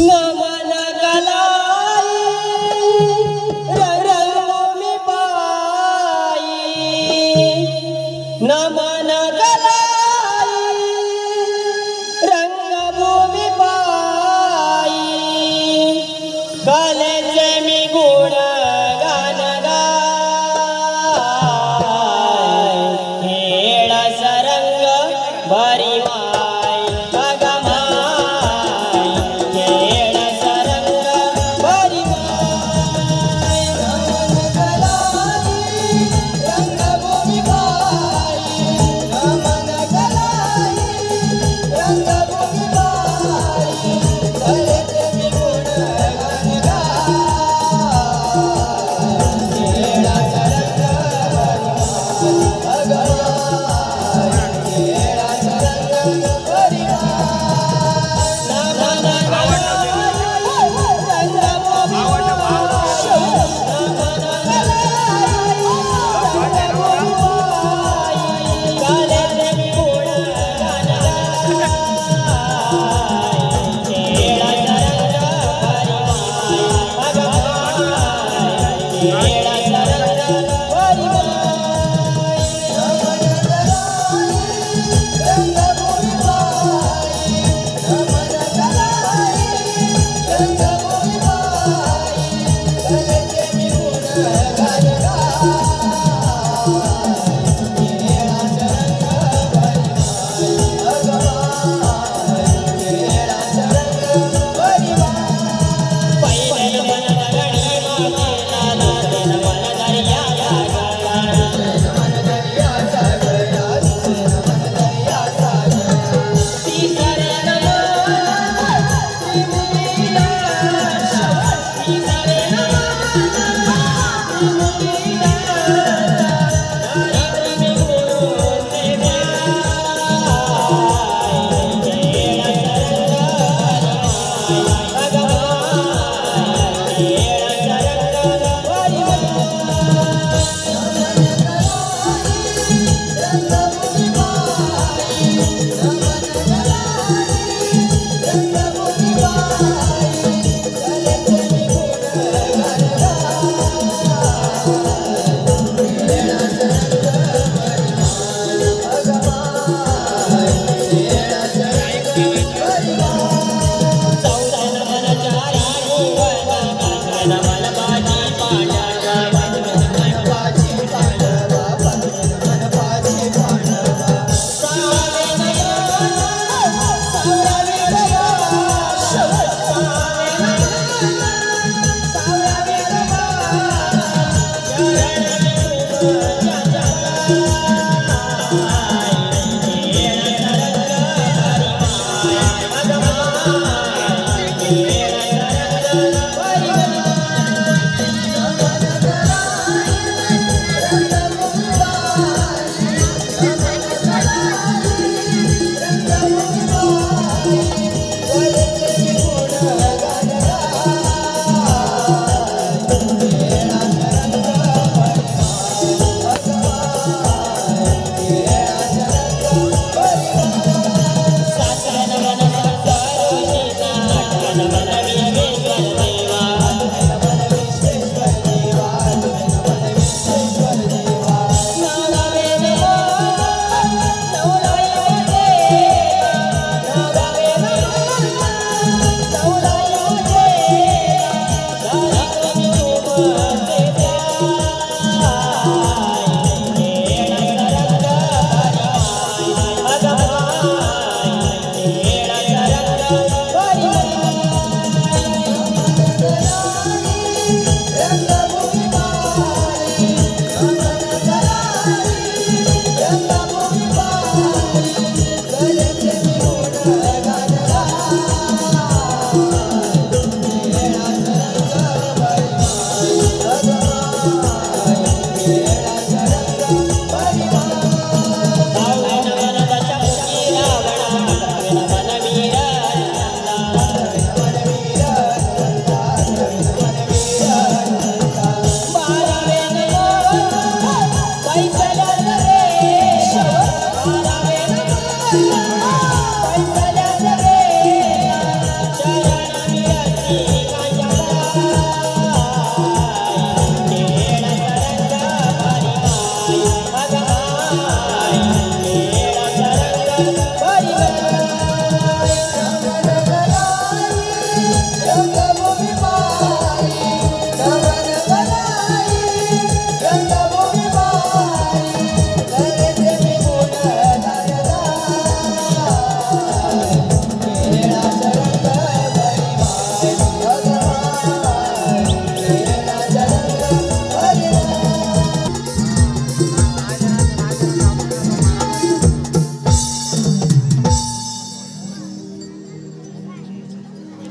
नमन गलाई रंगभूमी पाई नमन गलाई रंगभूमी पाई कलेचे मी गुण गान गाय खेळ सरंग भरी माय अग माय खेळ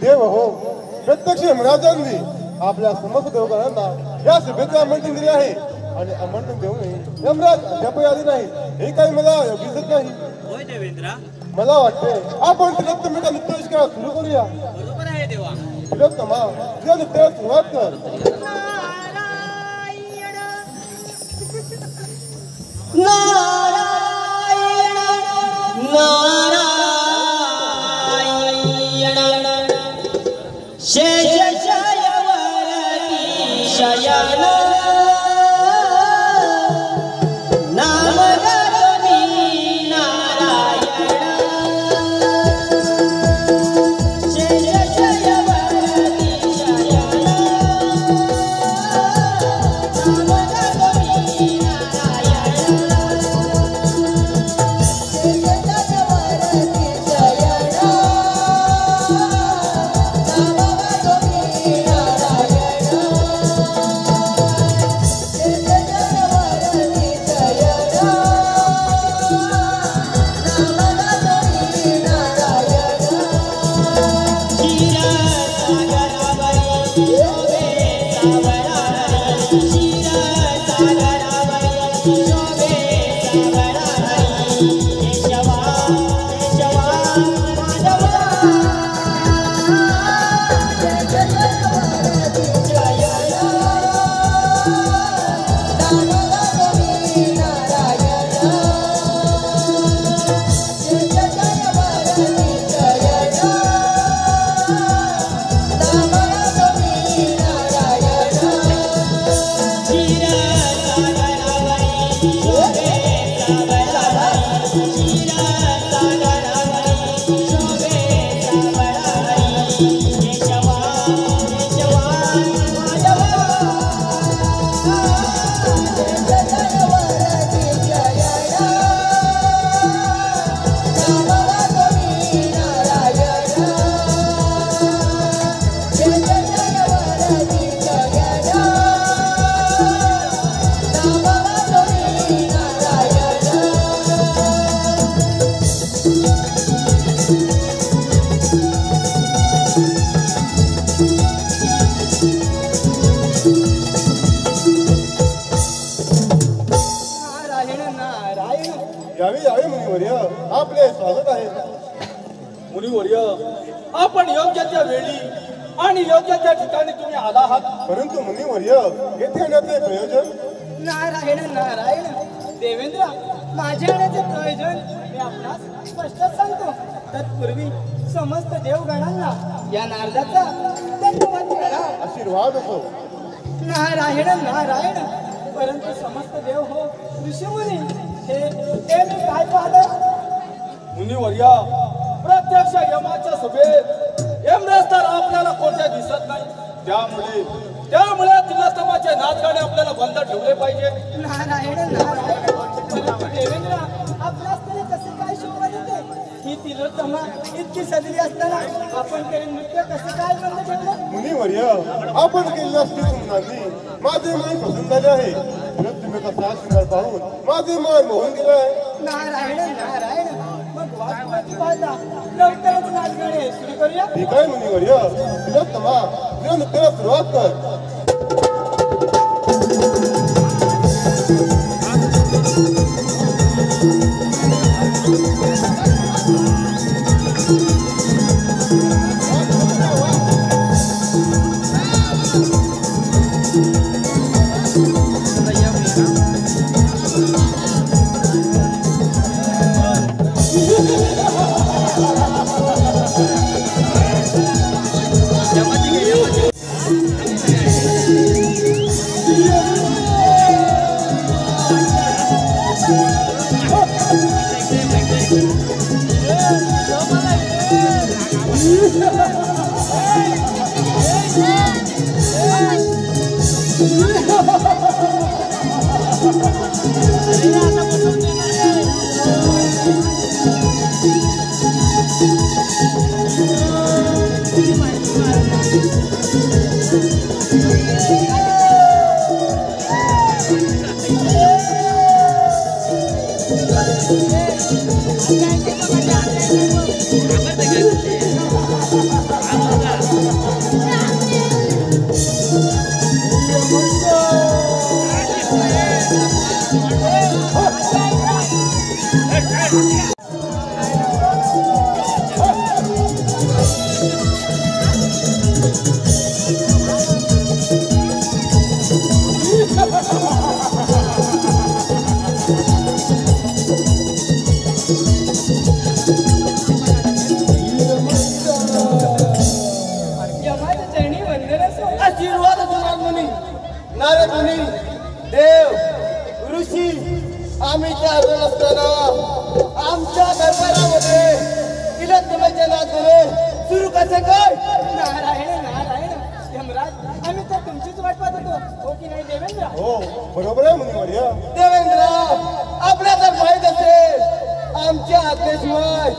देव हो, प्रत्यक्ष यमराजांनी आपल्या समस्त देवगणांना या सभेचे आमंत्रण दिले आहे आणि आमंत्रण देऊनही यमराज अद्याप आले नाही, हे काही मला योग्य दिसत नाही. होय देवेंद्र, मला वाटते आपण तिलोत्तमेचा नृत्याविष्कार सुरू करूया. बरोबर आहे देवा. तिलोत्तमा, तुझ्या नृत्याला सुरुवात कर. नारायण नारायण शेषशयवरती शयन नाम गगनी नारायण शेषशयवरती शयन नाम गगनी आपले स्वागत आहे. मुनिवर्य, आपण योग्य त्या वेळी आणि योग्य त्या ठिकाणी तुम्ही आला आहात. परंतु मुनिवर्य, येथे येण्याचे प्रयोजन? नारायण नारायण देवेंद्र, माझ्या येण्याचे प्रयोजन मी आपणास स्पष्ट सांगतो. तत्पूर्वी समस्त देवगणांना या नारदाचा धन्यवाद करा. आशीर्वाद असो. नारायण नारायण, परंतु समस्त देव हो ऋषीमुनी हे मी काय पाहतो? मुनिवर्या, प्रत्यक्ष यमाच्या सभेत यमराज तर आपल्याला कोणत्या दिसत नाही. त्यामुळे तिलोत्तमाचे नाच गाणे आपल्याला बंद ठेवले पाहिजे. नारायण नारायण, परंतु देवेंद्र, आपल्यास तरी कसे काय शोभा देते? ही तिलोत्तमा इतकी सजली असताना आपण तरी नृत्य कसं काय बंद ठेवलं? मुनिवर्य, आपण केलेल्या स्तुतींनी माझे मन प्रसन्न झाले आहे. तिलोत्तमेचा साज शृंगार पाहून माझे मन मोहून गेले आहे. नारायण नारायण, मग वाट पाहता लवकरच नाचगाणे सुरू करूया. ठीक आहे मुनिवर्य. तिलोत्तमा, तुझ्या नृत्याला सुरुवात कर. Apa यमाच्या चरणी वंदन असो. आशीर्वाद होणार मुनी नारद मुनी देव ऋषी आम्ही त्या हजर असताना आमच्या दरबारामध्ये तिलोत्तमाच्या नादाने सुरू कसं काय? नारायण नारायण. यमराज आम्ही तर तुमचीच वाट पाहत होतो, हो की नाही देवेंद्र? हो बरोबर आहे मुनिवर्य. देवेंद्र आपल्या जर माहीत असेल आमच्या आज्ञेशिवाय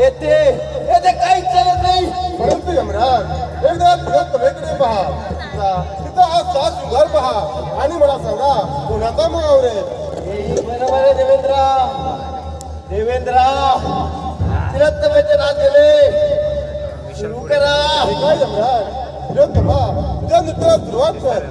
येथे येथे काहीच चालत नाही. परंतु यमराज एकदा तिलोत्तमेकडे पहा, तिचा हा सात शृंगार पहा आणि मला सांगा कोणाचा मग आवरेल. हेही बरोबर आहे देवेंद्र. देवेंद्र तिलोत्तमेचे नाद गेले सुरू करा. काय यमराज तिलोत्तमा तुझ्या नृत्याला सुरुवात कर.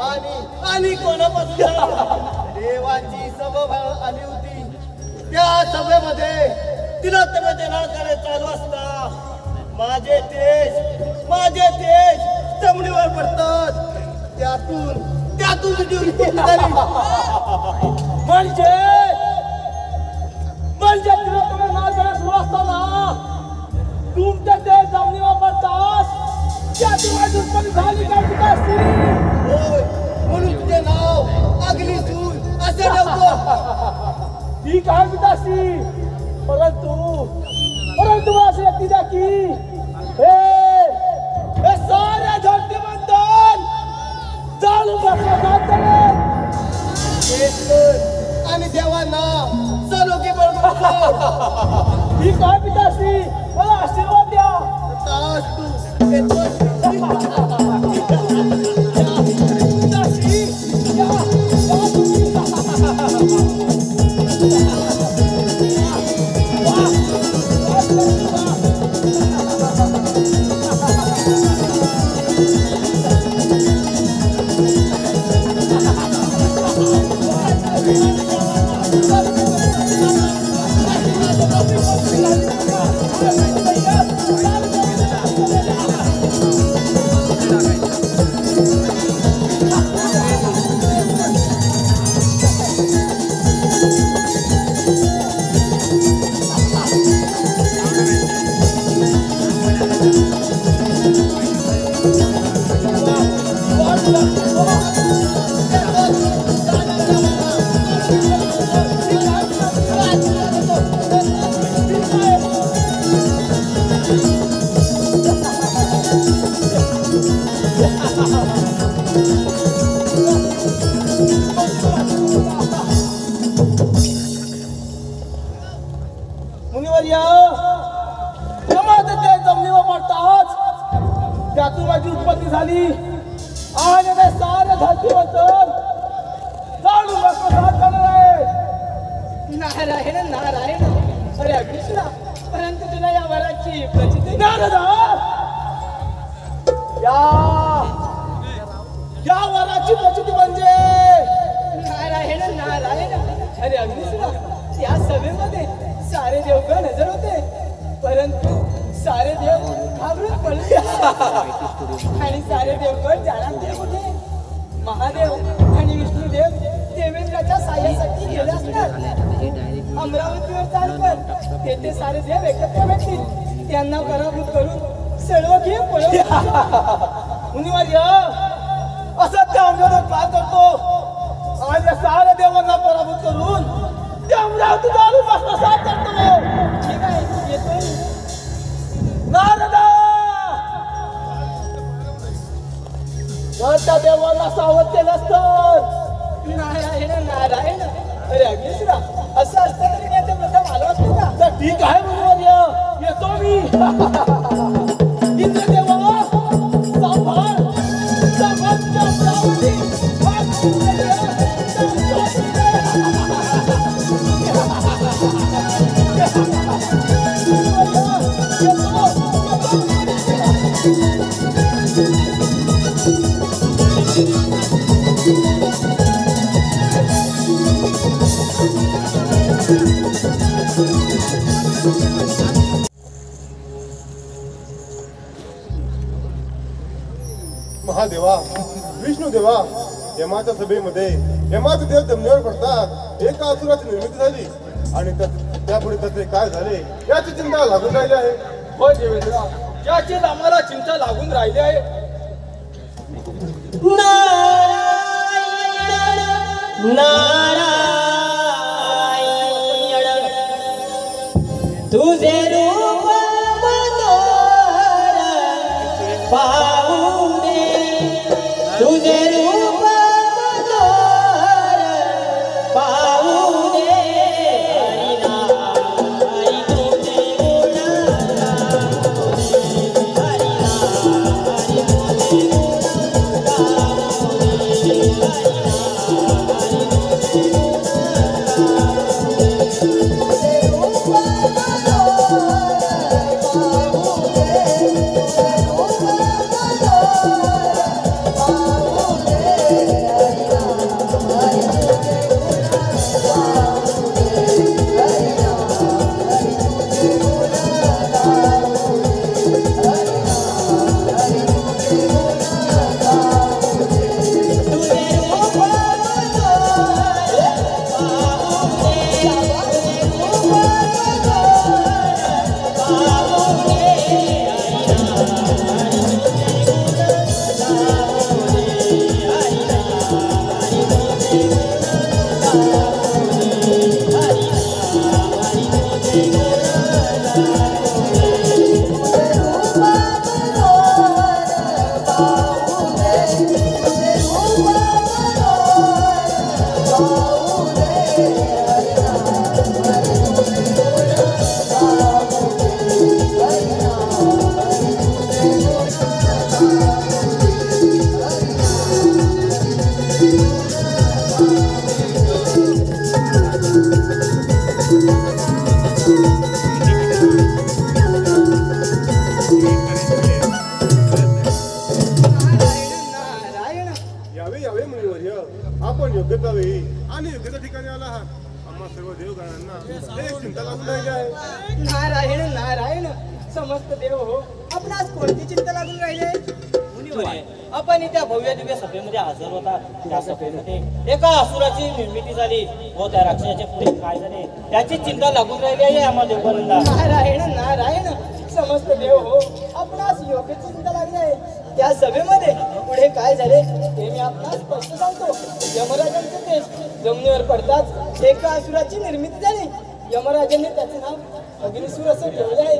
आणि कोणापासून देवाची सभा आली होती. त्या सभेमध्ये तिलोत्तमाचे नाचगाणे चालू असता माझे तेज जमिनीवर पडतात. त्यातून तुझी उत्पत्ती झाली. म्हणजे तिलोत्तमा नाचगाणे सुरू असताना तुमच्या ते जमिनीवर पडतात त्यातून माझी उत्पत्ती झाली का पिताश्री? होय, म्हणून तुझे नाव अग्नी सूर असे ठेवतो. ठीक आहे पिताश्री, परंतु मला अशी व्यक्ती द्या की हे सारे धरती मंथन चालू आणि देवांना सलोखी बरोबर. ठीक आहे पिताश्री, मला आशीर्वाद द्या. तू येतोस. मुनिवर्य, ते जमिनीवर पडताच त्यातून माझी उत्पत्ती झाली आणि ते सारे धरतीवर जाणून भस्मसात करणार आहे. नारायण अरे कृष्णा, परंतु तुला या वराची प्रचिती नारदा, या वराची प्रचिती म्हणजे नारायण अरे अग्निसुरा, त्या सभेमध्ये सारे देवगण हजर होते, परंतु सारे देव घाबरून पडले आणि सारे देवगण जाणार होते. महादेव आणि विष्णुदेव देवेंद्राच्या साह्यासाठी गेले असणार. अमरावतीवर चालकर तेथे सारे देव एकत्र भेटतील, त्यांना पराभूत करून सर्व घेऊन पळवून. मुनिवर्य, असं त्या अमरावतीवर काय करतो आणि या साऱ्या देवांना पराभूत करून त्या अमरावती जाणून भस्मसात करतो. ठीक आहे, येतो. नारदा, त्या देवांना सावध केलं असतं. नारायण अरे अग्निसुरा, असं असतं तरी मी आता प्रथम आलो असतो का? तर ठीक आहे मुनिवर्य, येतो मी. इंद्रदेवा, सांभाळ तुझ्या अमरावती. महादेवा, विष्णुदेवा, यमाच्या सभेमध्ये यमाचे देव जमिनीवर पडतात. एका असुराची निर्मिती झाली आणि त्यापुढे त्याचे काय झाले याची चिंता लागून राहिली आहे. होय देवेंद्र, याचीच आम्हाला चिंता लागून राहिली आहे. नारायण तुझे रूप मनोहर पाहू दे, तुझे रूप मनोहर पाहू दे. हरिनाम तुझे गुण गाऊ दे, हरिनाम तुझे गुण गाऊ नारायण यावे यावे मुनिवर्य, आपण योग्यता वेळी आणि योग्यता ठिकाणी आला आहात. आम्हा सर्व देवगणांना एक चिंता लागून राहिली आहे. नारायण नारायण समस्त देव हो आपणास कोणती चिंता लागून राहिले मुनिवर्य, आपण त्या भव्य दिव्य सभेमध्ये हजर होता. त्या सभेमध्ये एका असुराची निर्मिती झाली व त्या राक्षसाचे पुढे काय झाले त्याची चिंता लागून राहिली आहे आम्हा देवगणांना. नारायण नारायण समस्त देव हो आपणास योग्य चिंता लागली आहे. त्या सभेमध्ये पुढे काय झाले ते मी आपणास स्पष्ट सांगतो. यमराजांचे तेज जमिनीवर पडताच एका असुराची निर्मिती झाली. यमराजांनी त्याचे नाव अग्निसूर असं ठेवले आहे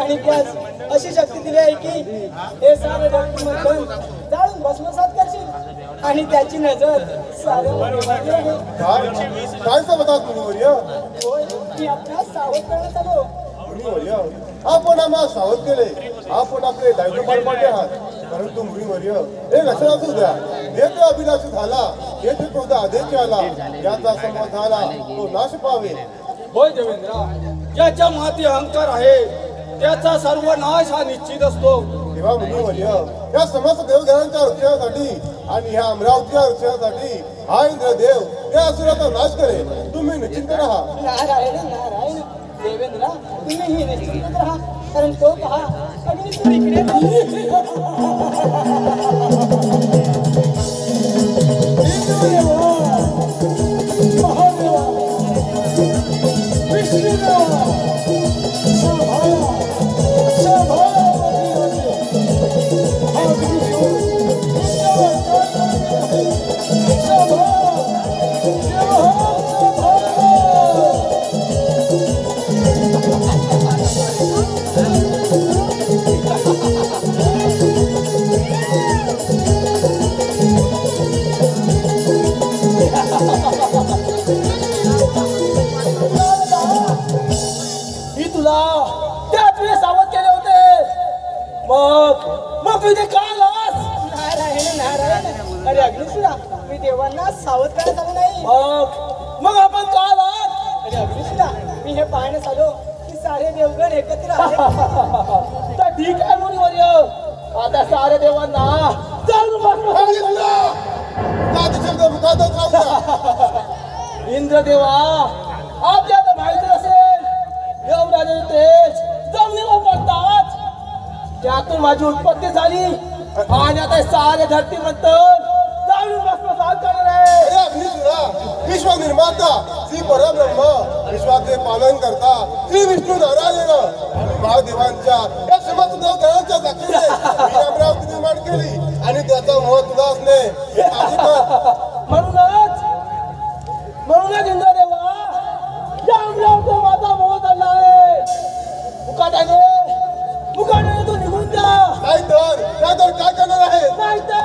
आणि त्यास अशी शक्ती दिली आहे की हे सारे रक्तमंथन जाळून भस्मसात करशील आणि त्याची नजर साऱ्या देवांवर आहे. काय सांगतात मुनिवर्य? होय मी आपणास सावध करण्यात आलो. मुनिवर्य, आपण आम्हाला सावध केले, आपण आपले दायित्व पार पाडले आहात. परंतु मुनिवर्य, हे लक्षात असू द्या, जे ते अभिलाषी झाला जे ते क्रोध आदेश आला याचा संवाद झाला तो नाश पावे. होय देवेंद्रा, ज्याच्या माती अहंकार आहे त्याचा सर्व नाश हा निश्चित असतो. तेव्हा मुनिवर्य, या समस्त देवगणांच्या रक्षणासाठी आणि ह्या अमरावतीच्या रक्षणासाठी हा इंद्रदेव त्या असुराचा नाश करेल. तुम्ही निश्चिंत राहा. नारायण नारायण देवेंद्रा तुम्ही ही निश्चित राहा कारण तो पहा अग्निसूर इकडे मी तुला त्याच वेळेस सावध केले होते. मग तुझे का लास? नारायण नारायण अरे अग्निसूरा मी देवांना सावध करण्यात आलो नाही. मग आपण का लास? अरे अग्निसूरा मी हे पाहण्यास आलो की सारे देवगण एकत्र आले. तर ठीक आहे मुनिवर्य, आता सारे देवांना जाऊन इंद्रदेवा आपल्याला माहिती असेल यमराजाचे तेज जमिनीवर पडतात. त्यातून माझी उत्पत्ती झाली आणि आता सारे धरती म्हणतात जाऊन भस्मसात करणार आहे. विश्व निर्माता श्री परब्रह्म, विश्वाचे पालन करता श्री विष्णू नारायण आणि महादेवांच्या या समस्त देवगणांच्या साक्षीने ही अमरावती निर्माण केली आणि त्याचा मोह तुला असणे हे आधी कर. म्हणूनच इंद्रदेवा या अमरावती माझा मोह चालला आहे. मुकाट्याने तू निघून जा. नाहीतर काय करणार आहे? नाहीतर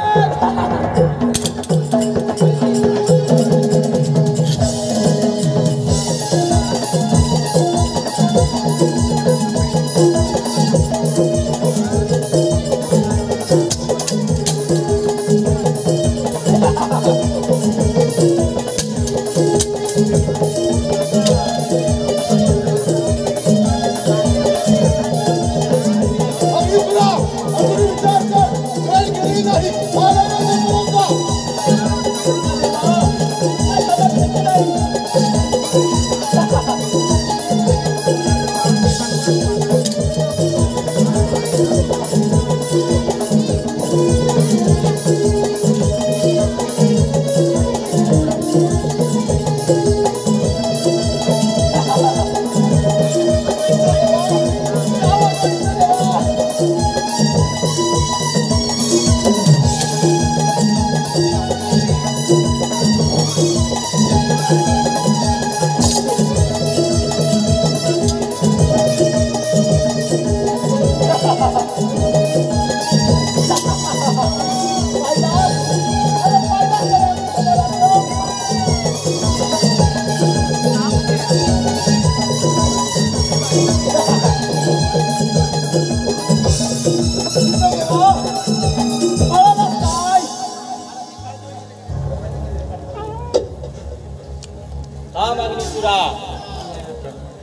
थांब अग्निसुरा.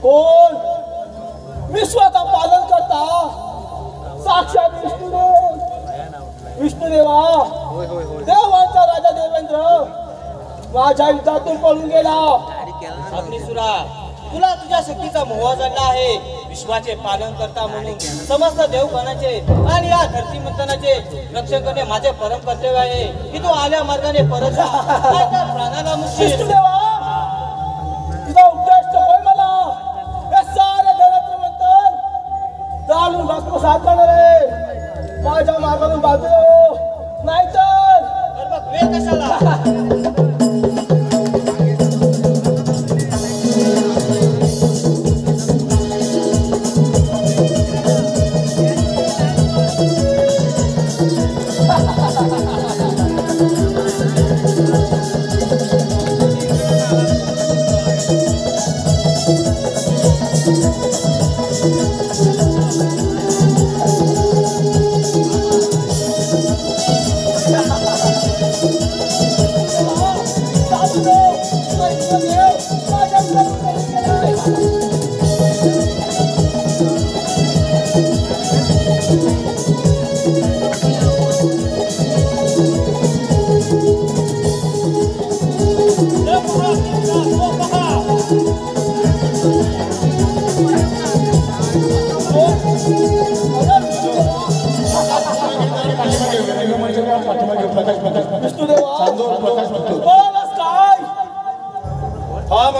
कोण? विश्वाचा पालन करता साक्षात विष्णुदेवा, देवांचा राजा देवेंद्र माझ्या युद्धातून पळून गेला. अग्निसुरा, तुला तुझ्या शक्तीचा मोह जडला आहे. विश्वाचे पालन करता म्हणून समस्त देवगणाचे आणि या धरती मंथनाचे रक्षण करणे माझे परम कर्तव्य आहे. की तू आल्या मार्गाने परत जा, नाहीतर प्राणाला मुक्ती. विष्णुदेवा, तुझा उद्देश होय मला हे सारे देवाचे मंथन जाणून भस्मसात करणार आहे. माझ्या मार्गातून बाजू नाहीतर तर बघ वेळ कशाला.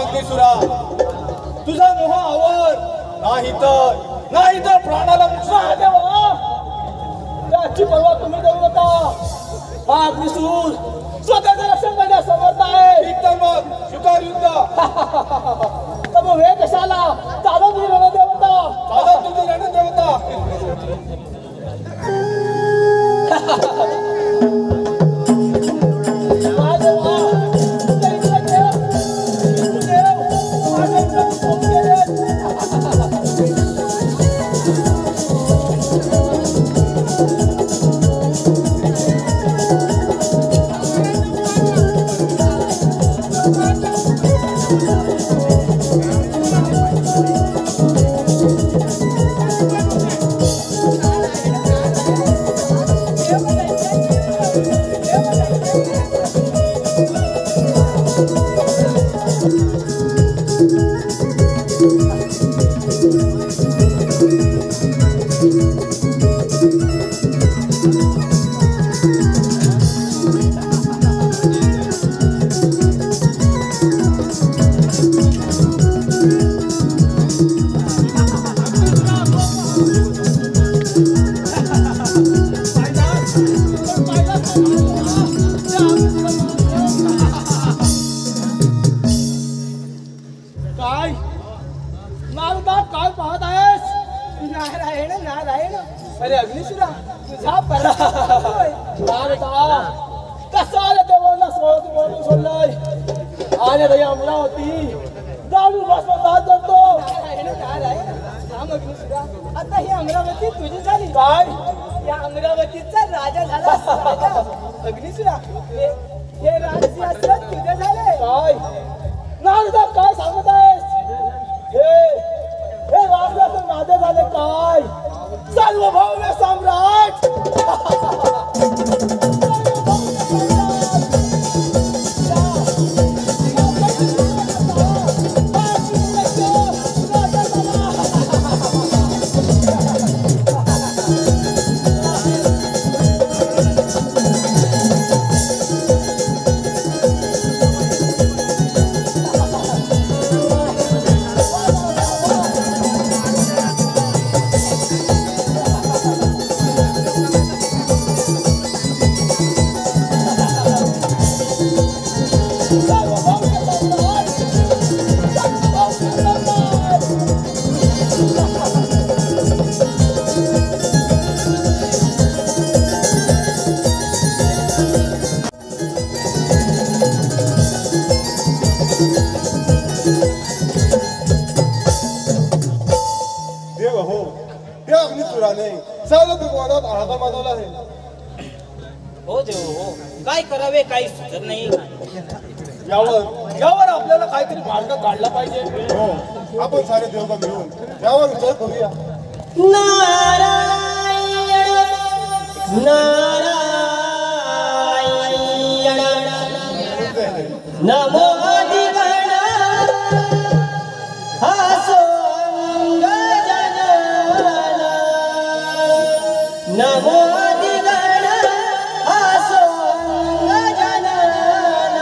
अग्निसुरा, तुझा मोह आवर नाही तर प्राणाला देवा, त्याची पर्वा तुम्ही देऊ नका. हा अग्निसूर स्वतःचं रक्षण करण्यास समर्थ आहे. तर मग स्वीकार युद्ध. तर मग हे कशाला? चालव तुझी रणदेवता, चालव तुझी रणदेवता. अरे अग्निसुरा, तुझा कसा देवांना सोडलंय आणि दया अमरावती जाणून भस्मसात करतो. आता ही अमरावती तुझी झाली. काय? या अमरावतीचा राजा झाला. अग्निसुरा, हे राज्य तुझे झाले. काय नारदा काय सांगत आहेस? हे राजाचं माझे झाले काय? सार्वभौम सम्राट. हो देव हो, काय करावे काही सुचत नाही. यावर यावर आपल्याला काहीतरी मार्ग काढला पाहिजे. हो, आपण सारे देवगण मिळून यावर विचार करूया. नारायण नारायण नमो दिगण हासोंग जनन नमो दिगण हासोंग जनन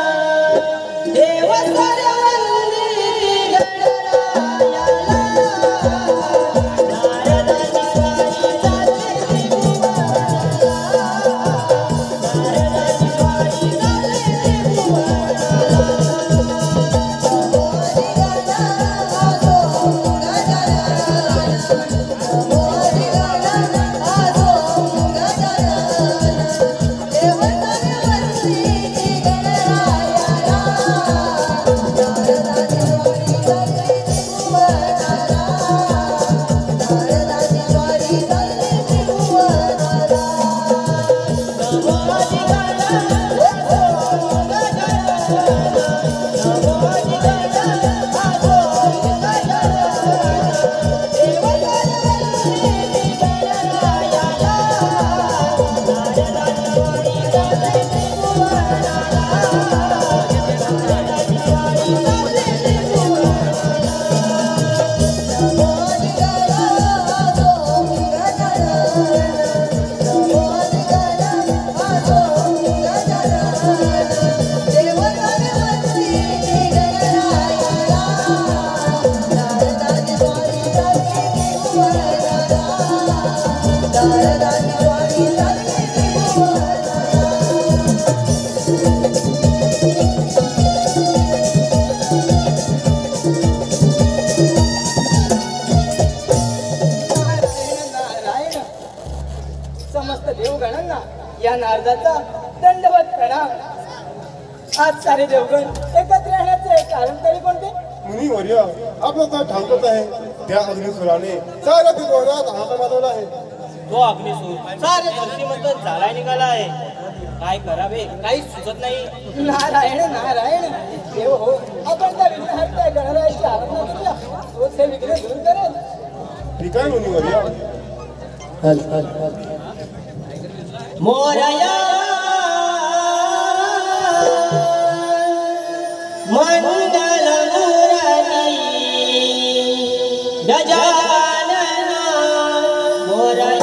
देव सर्वंदी गणरायाला समस्त देवगणांना या नारदाचा दंडवत प्रणाम. आज सारे देवगण एकत्र राहण्याचे कारण तरी कोणते? मुनिवर्य, आपलं तर ठाऊकच आहे, त्या अग्निसुराने साऱ्या देवगणात हात माजवला आहे. तो अग्निसूर सारे धरतीमंथन झालाय निघाला आहे. काय करावे काही सुचत नाही. नारायण नारायण देव हो, आपण त्या विघ्नहर्त्या गणरायाची आराधना करूया. तोच हे विघ्न दूर करेल. ठीक आहे मुनिवर्य. मोरया मंगल मुरली गजानन मोरया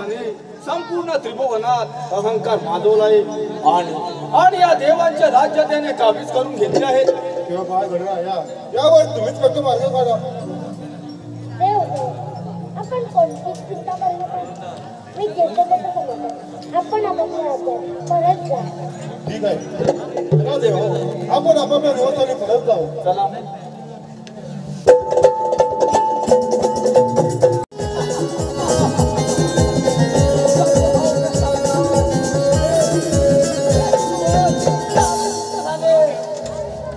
देवाने संपूर्ण त्रिभुवनात अहंकार माजवलाय आणि या देवांच्या राज्य त्याने काबीज करून घेतले आहेत. तेव्हा काय घडणार यावर तुम्हीच फक्त मार्ग काढा. आपण कोणतीच चिंता करू नका. मी घेतो कसं सांगतो. आपण आपापल्या राज्यात परत जा. ठीक आहे चला देव, आपण आपापल्या निवासाने परत जाऊ. चला.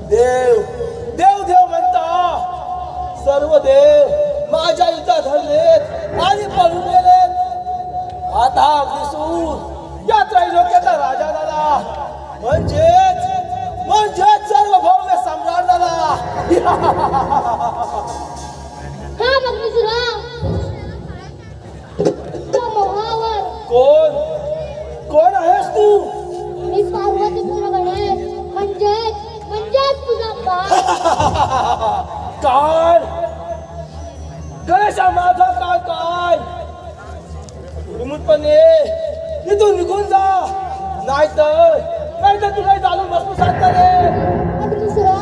देव देव देव म्हणता सर्व देव माझ्या इथं धरलेत आणि पळून गेलेत. आता अग्निसूर या त्रैलोक्याचा राजा झाला, म्हणजेच सर्व भव्य सम्राट झाला. हा अग्निसुरा, त्या मोहावर कोण आहेस तू? मी पार्वती गणेश, म्हणजेच तुझा काळ गणेशा माझा काय विमुटपणे इथून निघून जा, नाहीतर तुला जाणून बसू सांगता रे. अग्निसुरा,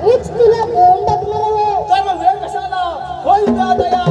मीच तुला घेऊन टाकणार आहे. तर मग वेळ कशाला होईल का तयार?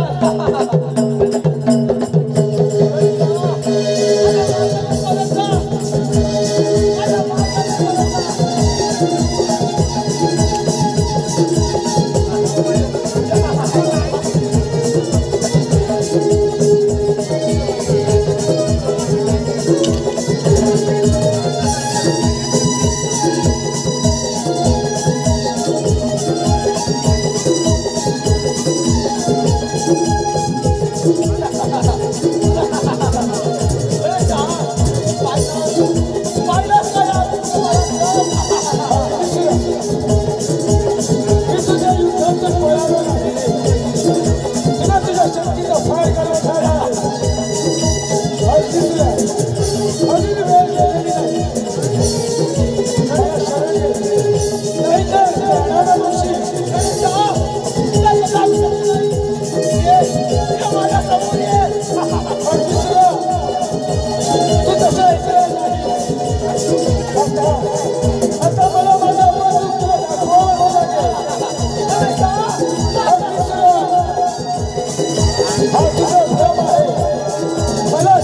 मला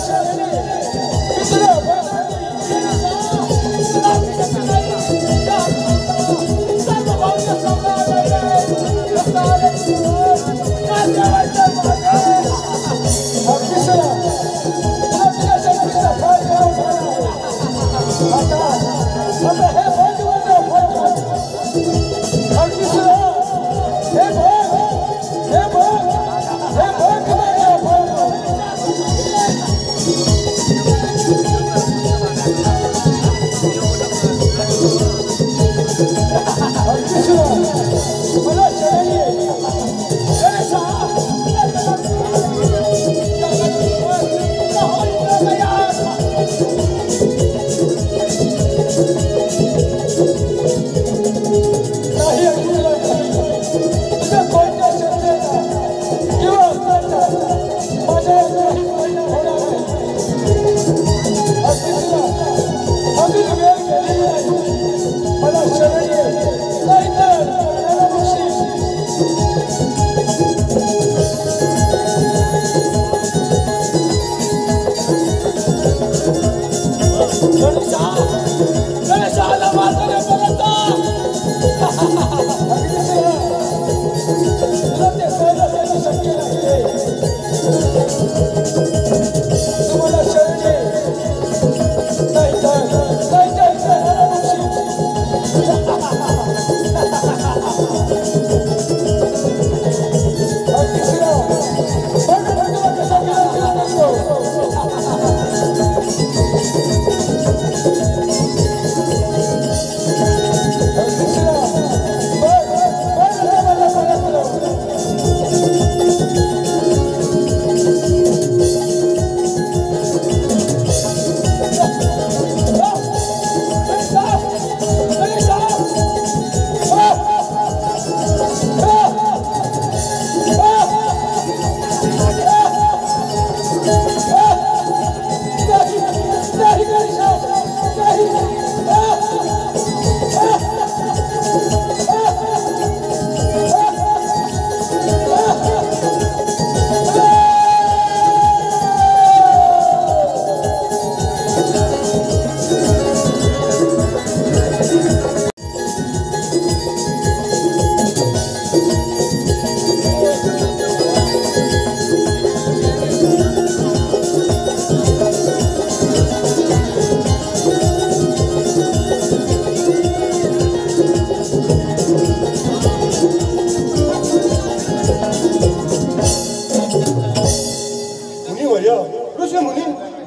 ऋषी मुनी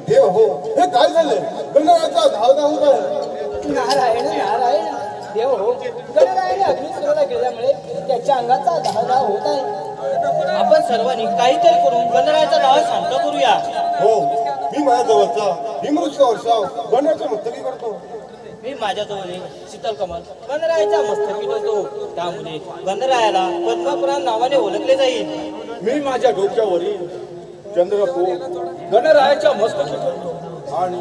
देव हो, हे काय झालंय? गणरायाचा धाव होत आहे. नारायण नारायण देव हो, गणरायाने अग्निसुराला गेल्यामुळे त्याच्या अंगाचा दहा होत आहे. आपण सर्वांनी काहीतरी करून गणरायाचा दावा शांत करूया. हो, मी माझ्या जवळचा हिमृष्य वर्षाव गणरायाच्या मस्तकी करतो. मी माझ्याजवळ शीतल कमल गणरायाच्या मस्तकी ठेवतो. त्यामुळे गणरायाला पद्मपुराण नावाने ओळखले जाईल. मी माझ्या डोक्यावरील चंद्रकोर गणरायाच्या मस्तकी ठेवतो आणि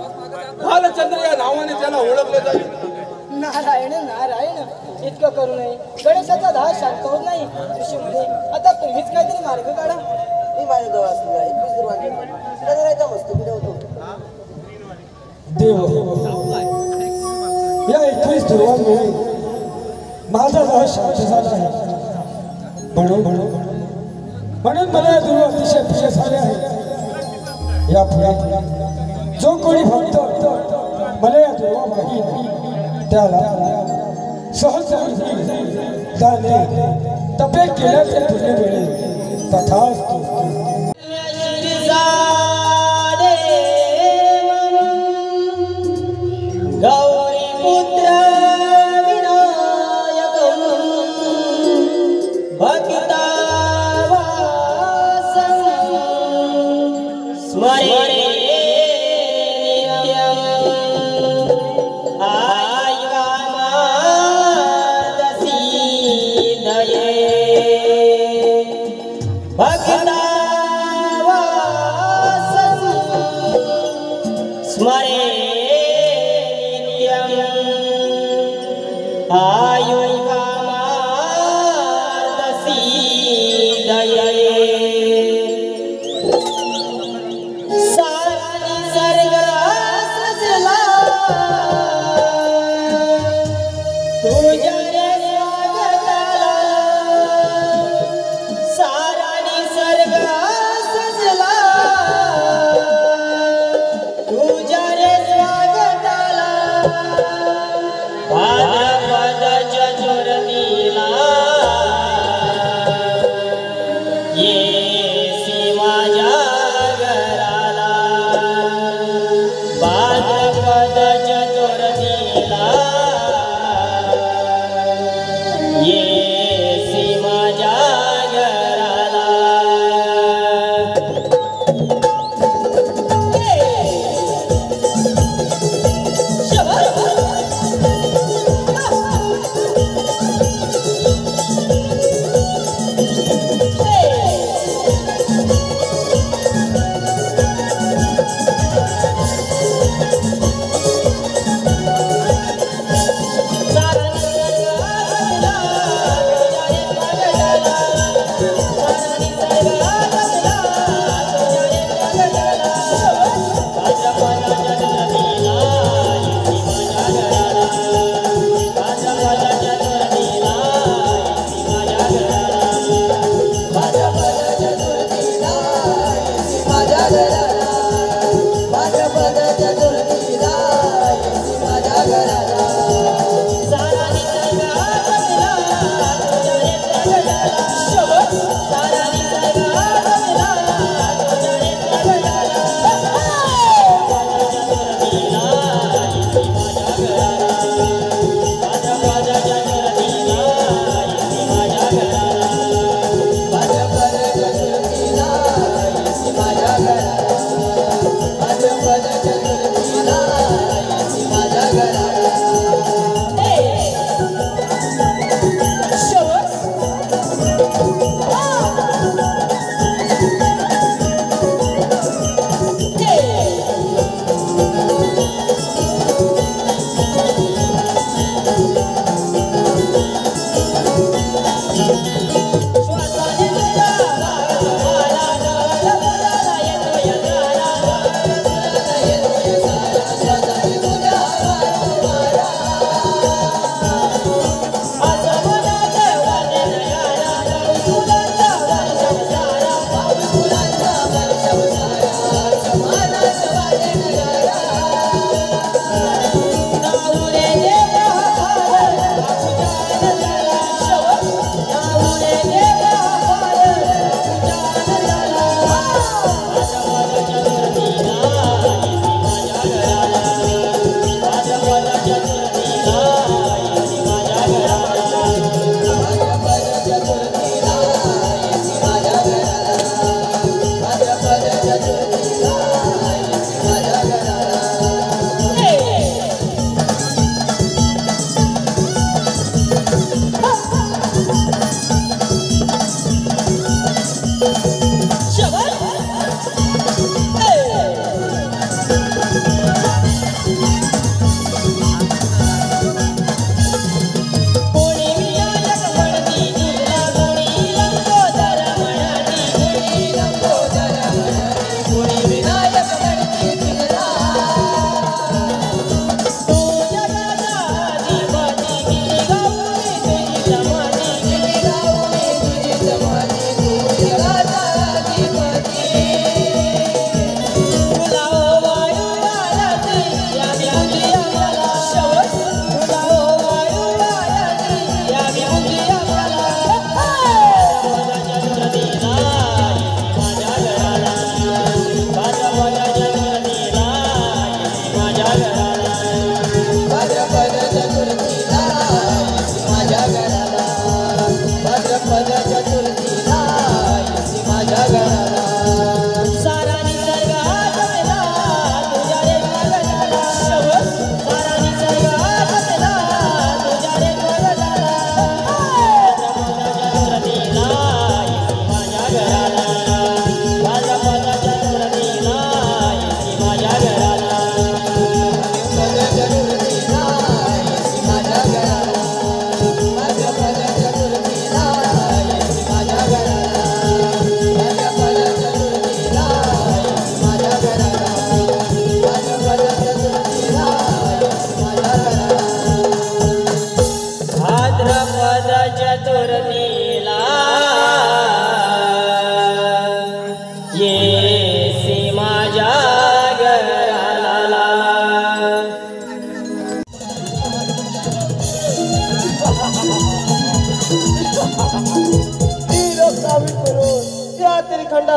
भालचंद्र या नावाने त्याला ओळखले जाईल. नारायण नारायण इतकं करू नये, गणेशाचा दहा शांत होत नाही. ऋषी मुनी आता तुम्हीच काहीतरी मार्ग काढा. मी माझ्या जवळ असलेला 21 दुर्वांचे गणरायाच्या मस्तकी ठेवतो. देव या 21 ध्रुवांमुळे माझा दहा शांत झाला आहे. म्हणून मला या ध्रुव अतिशय प्रिय झाले आहे. या पुढे जो कोणी भक्त मला या ध्रुवा माहीत त्याला सहज दाने तपे केल्याचे पुण्य मिळेल. तथास्तु. गौरीपुत्र विनायकं भक्तावासं स्मरे नित्यं आयुर्मादसीदये भक्तावासं स्मरे तुझ्या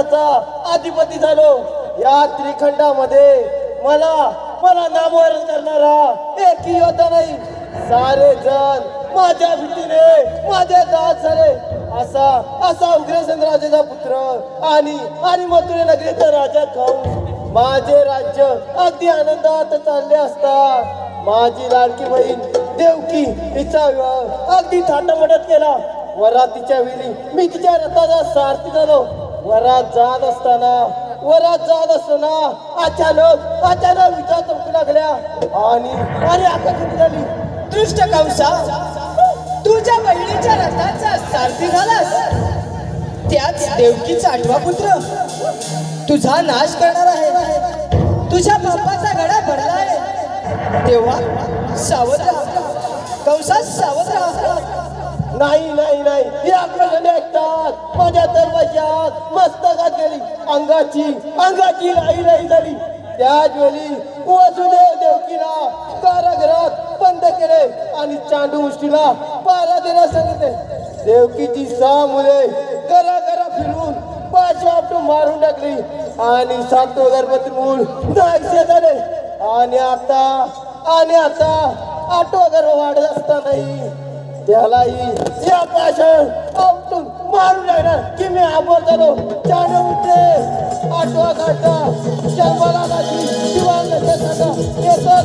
त्रिखंडाचा अधिपती झालो. या त्रिखंडामध्ये मला नामोहरण करणारा एकही योद्धा नाही. सारे जण माझ्या भीतीने माझे दास झाले. असा उग्रसेन राजाचा पुत्र आणि मथुरे नगरीचा राजा खाऊन माझे राज्य अगदी आनंदात चालले असता माझी लाडकी बहीण देवकी हिचा विवाह अगदी थाटामाटात केला. वरातीच्या वेळी मी तिच्या रथाचा सारथी झालो. वरात जात असताना अचानक विचार चमकू लागल्या आणि आकाश झाली. दृष्ट कंसा, तुझ्या बहिणीच्या रथाचा सारथी झालास. त्याच देवकीचा 8वा पुत्र तुझा नाश करणार आहे. तुझ्या पापाचा गडा भरला आहे. तेव्हा सावध राहा कंसा, सावध राहा. नाही ही आक्रमण ऐकतात माझ्या दरवाज्यात मस्तकात गेली. अंगाची लाई झाली. त्याच वेळी वसुदेव देवकीला कारागृहात बंद केले आणि चांडू मुष्टीला पारा देण्यास सांगितले. देवकीची 6 मुले घरा फिरून पाच आपटून मारून टाकली आणि 7 गर्भवती मूल नाहीसे झाले. आणि आता 8वा गर्भ वाढत असतानाही त्यालाही या पाषाण आपटून मारून लागणार की मी आभार झालो. चांडू मुठे 8वा काढता जन्माला लागली दिवांगाच्या साठा येतात.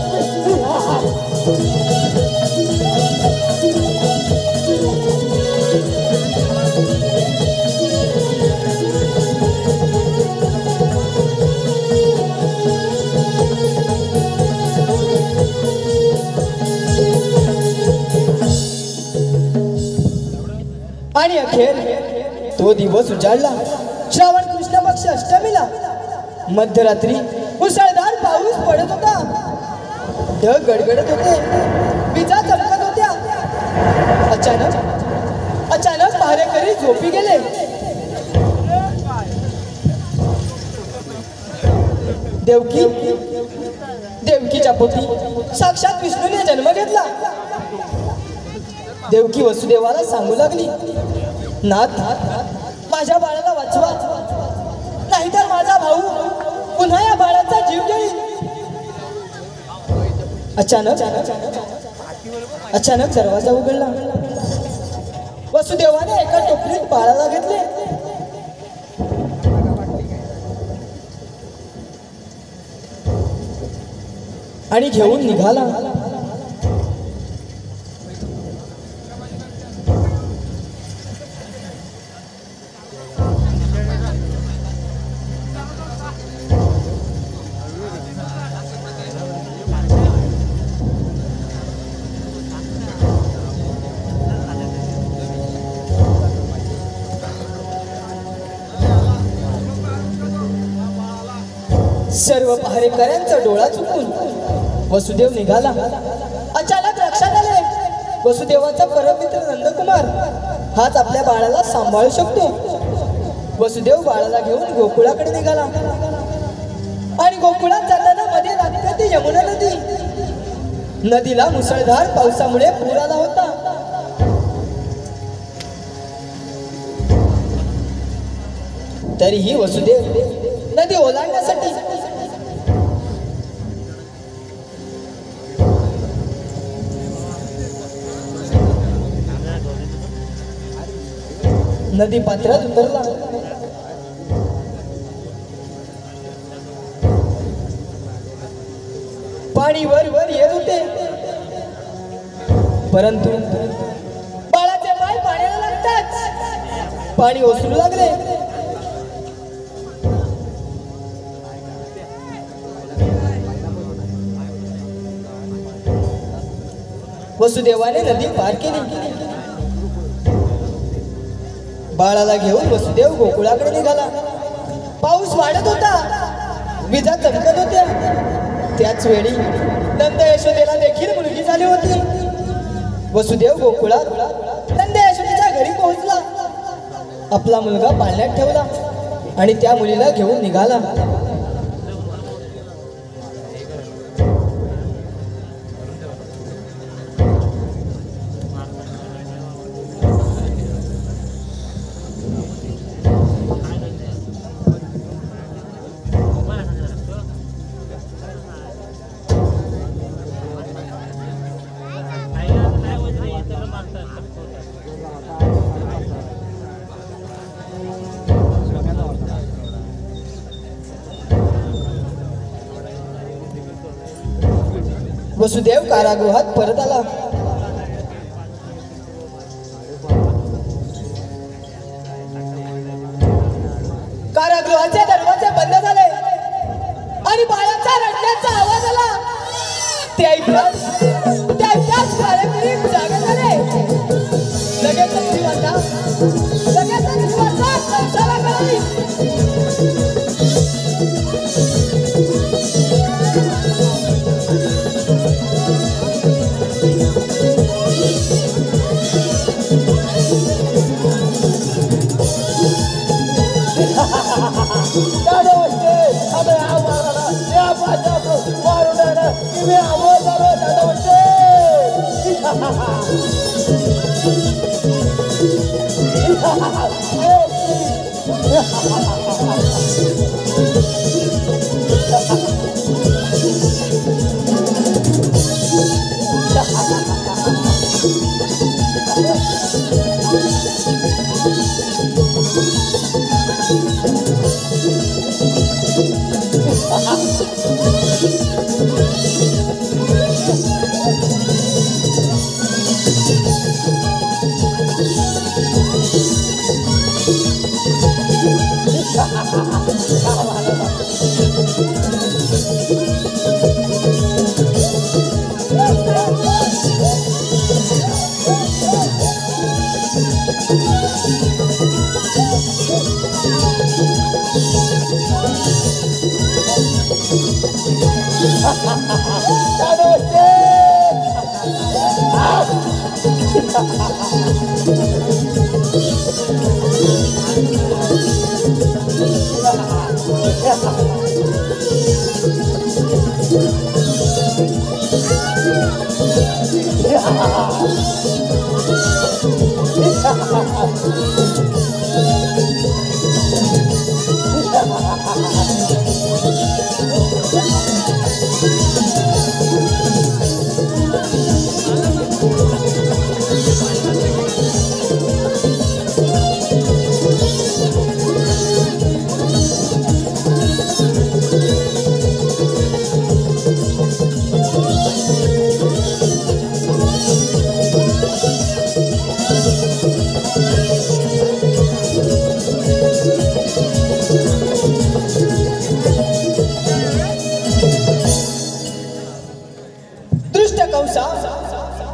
आणि अखेर तो दिवस उजाडला. श्रावण कृष्ण पक्ष अष्टमीला मध्यरात्री मुसळधार पाऊस पडत होता. ढग गडगडत होते. विजा चमकत होत्या. अचानक पहारेकरी झोपी गेले. देवकीच्या पोटी साक्षात विष्णूने जन्म घेतला. देवकी वसुदेवाला सांगू लागली, नाथ माझ्या बाळाला वाचवा, नाहीतर माझा भाऊ पुन्हा या बाळाचा जीव घेईल. अचानक दरवाजा उघडला. वसुदेवाने एका टोपलीत बाळाला घेतले. आणि घेऊन निघाला. सर्व पहारेकऱ्यांचा डोळा चुकून वसुदेव निघाला. अचानक लक्षात आले, वसुदेवाचा परममित्र नंदकुमार हाच आपल्या बाळाला सांभाळू शकतो. वसुदेव बाळाला घेऊन गोकुळाकडे निघाला. आणि गोकुळात जाताना मध्ये लागते ती यमुना नदी. नदीला मुसळधार पावसामुळे पूर आला होता. तरीही वसुदेव नदी ओलांडण्यासाठी नदी पात्रात उतरला. पाणी वर येत होते, परंतु बाळाचे पाय पाण्याला लागतात. पाणी ओसरू लागले. वसुदेवाने नदी पार केली. बाळाला घेऊन वसुदेव गोकुळाकडे निघाला. पाऊस वाढत होता. विजा चमकत होत्या. त्याच वेळी नंद यशोदेला देखील मुलगी झाली होती. वसुदेव गोकुळात नंद यशोदेच्या घरी पोहोचला. आपला मुलगा पाळण्यात ठेवला आणि त्या मुलीला घेऊन निघाला. वसुदेव कारागृहात परत आला. कारागृहाचे दरवाजे बंद झाले आणि बाळाचा रडण्याचा आवाज आला. ते ऐकताच कारागिरी जागे झाले. लगेचच जीवाचा कंसाला कळली.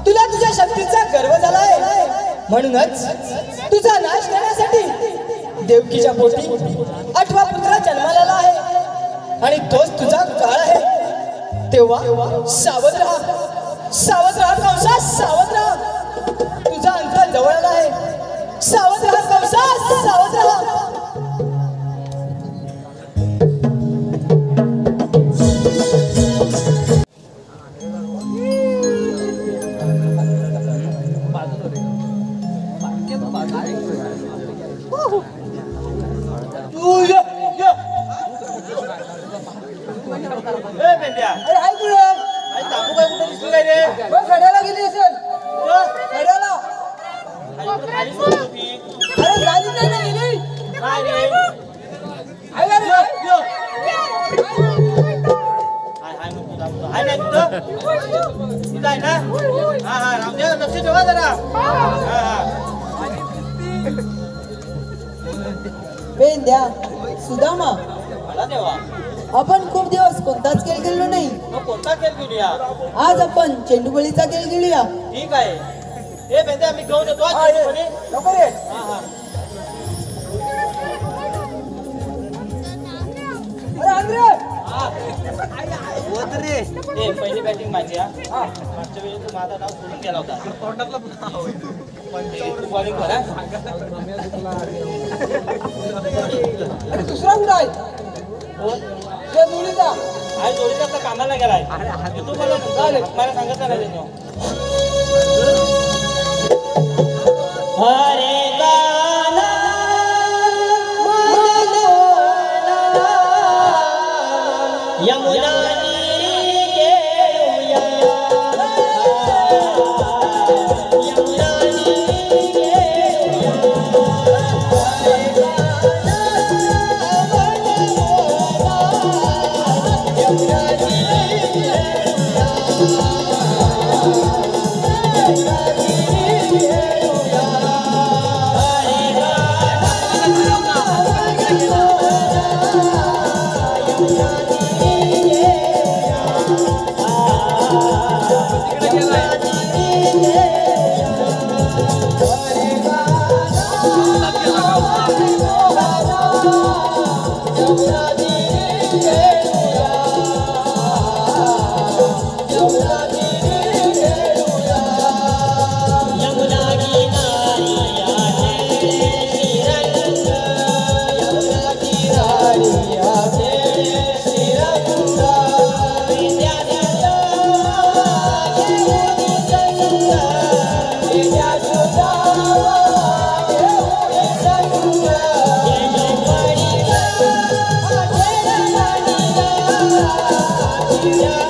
तुला तुझ्या शक्तीचा गर्व झालाय म्हणूनच तुझा नाश करण्यासाठी देवकीच्या पोटी 8वा पुत्र जन्माला आहे आणि तोच तुझा काळ आहे. तेव्हा सावध राहा कंसा, सावध राहा. तुझा अंत जवळ आला आहे. सावध राहा कंसा, सावध राहा. सुदामा, आपण खूप दिवस कोणताच खेळ खेळलो नाही. कोणता खेळ खेळूया? आज आपण चेंडूबळीचा खेळ खेळूया. ठीक आहे. हे बेंद्या आम्ही घेऊन येतो. लवकर ये. पहिली बॅटिंग माझी. मागच्या वेळी तू माझं नाव सोडून गेला होता. बॉलिंग करा. दुसरा कुठं आहे? जोडीचा आज जोडीचा आता कामाला गेलाय. तू मला सांगत नाही त्यांनी. अरे गाना यमुना Yeah. Yeah.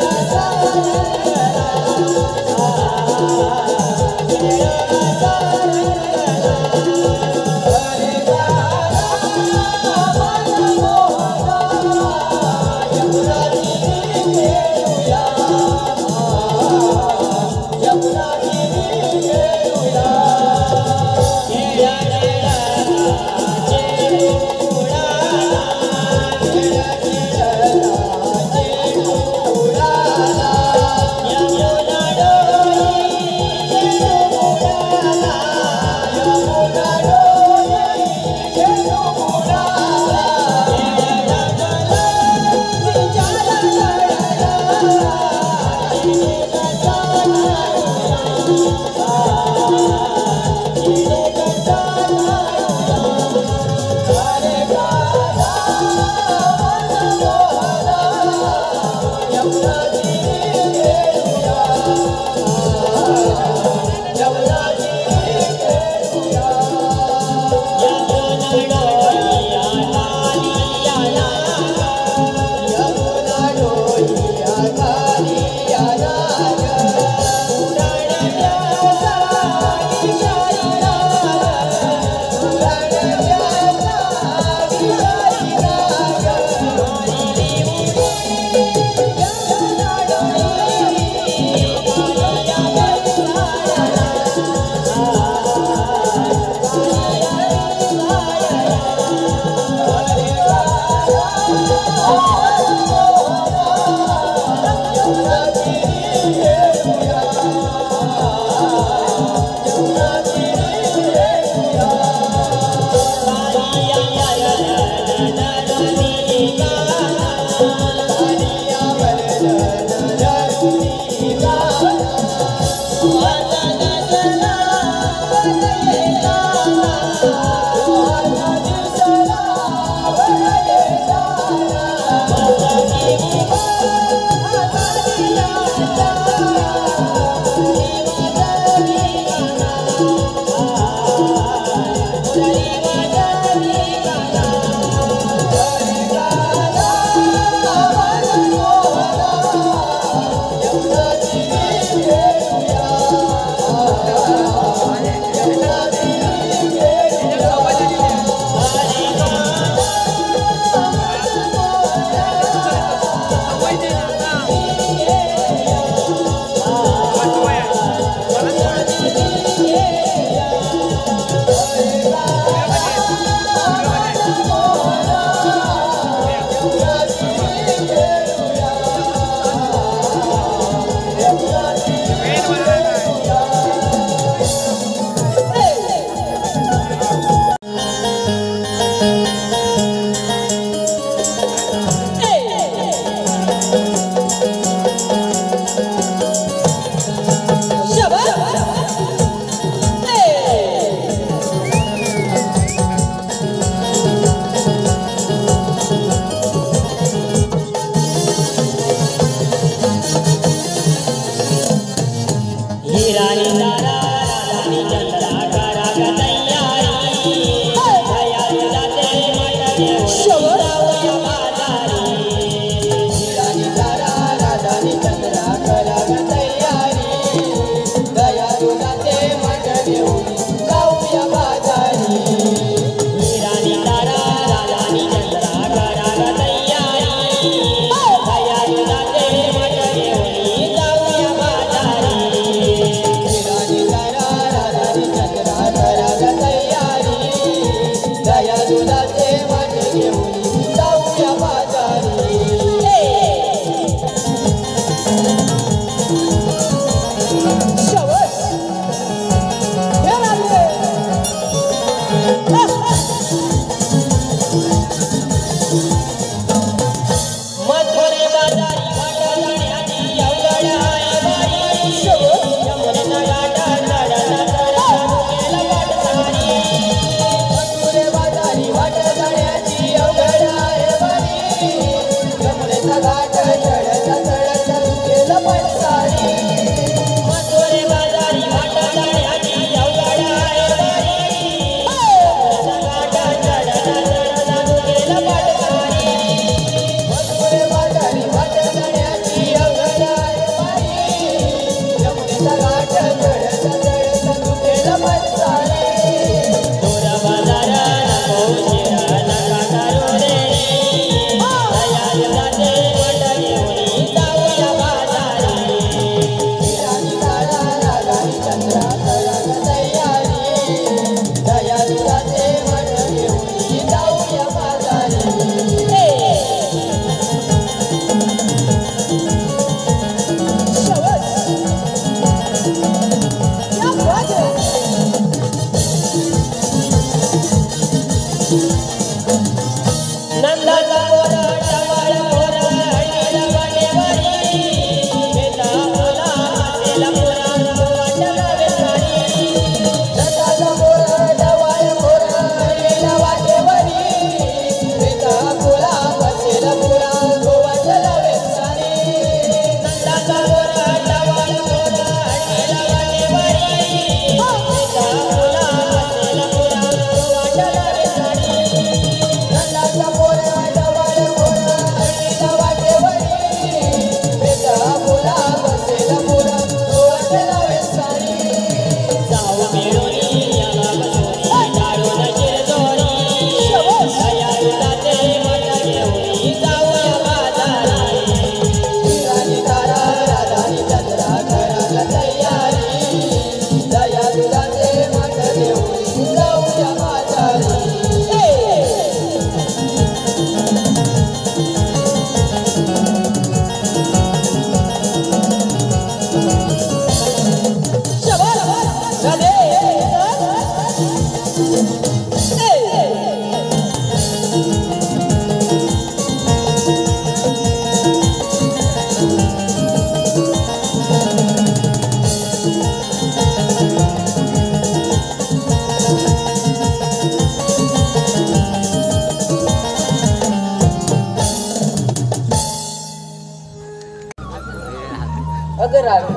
अगं राधे,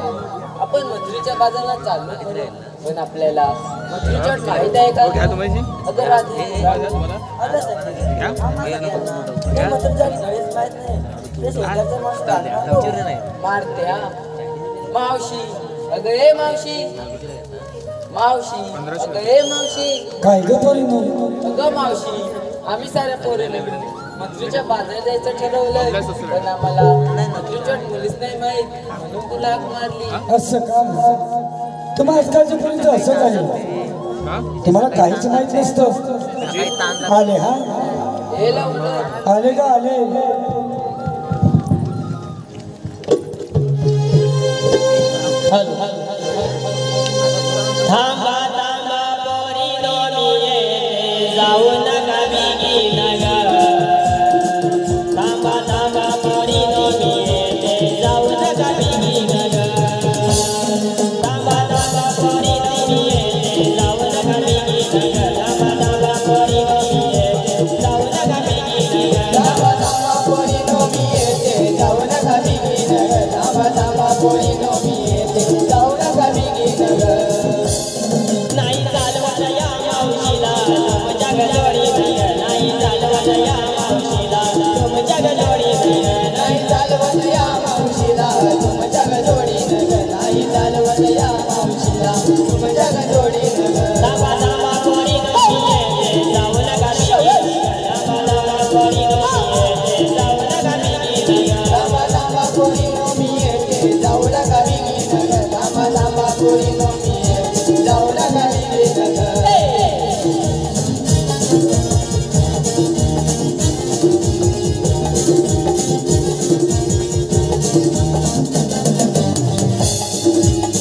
आपण मथुरेच्या बाजारात चाललो खरं, पण आपल्याला मथुरेच्या माहित आहे का? अगं राधे, अगं सखी, या मथुरेच्या धडेच माहित नाही. ते शेजारचं माणूस मारत्या मावशी, अगं ए मावशी, मावशी, अगं ए मावशी, काय ग पोरीनो? अगं मावशी, आम्ही साऱ्या पोरीने मथुरेच्या बाजारात जायचं ठरवलंय, पण आम्हाला मथुरेच्या मुलीच नाही माहित, म्हणून तुला हाक मारली. असं का? तुम्हा आजकालच्या पोरींचं असंच आहे, तुम्हाला काहीच माहित नसतं. आले हा, हे लवकर आले का आले? थांबा थांबा पोरीनो मी येते, जाऊ नका बिगी नका. थांबा थांबा पोरीनो मी येते, जाऊ नका बिगी नका. थांबा थांबा पोरीनो मी येते, जाऊ नका बिगी नका. थांबा थांबा पोरीनो मी येते, जाऊ नका बिगी नका. थांबा थांबा पोरीनो मी येते, जाऊ नका बिगी नगर. थांबा थांबा पोरीनो मी येते, जाऊ नका बिगी नगर. नाही चालवत या मावशीला तुमच्या गजोडी नगर. नाही चालवत या मावशीला तुमच्या गजोडी नगर. नाही चालवत या मावशीला तुमच्या गजोडी नगर. नाही चालवत या मावशीला तुमच्या गजोडी नगर. थांबा थांबा पोरीनो मी येते, जाऊ नका बिगी नगर. थांबा थांबा पोरीनो मी येते, जाऊ नका बिगी नगर. थांबा थांबा पोरीनो मी येते, जाऊ नका बिगी नगर. थांबा थांबा पोरीनो मी येते, जाऊ नका बिगी नगर.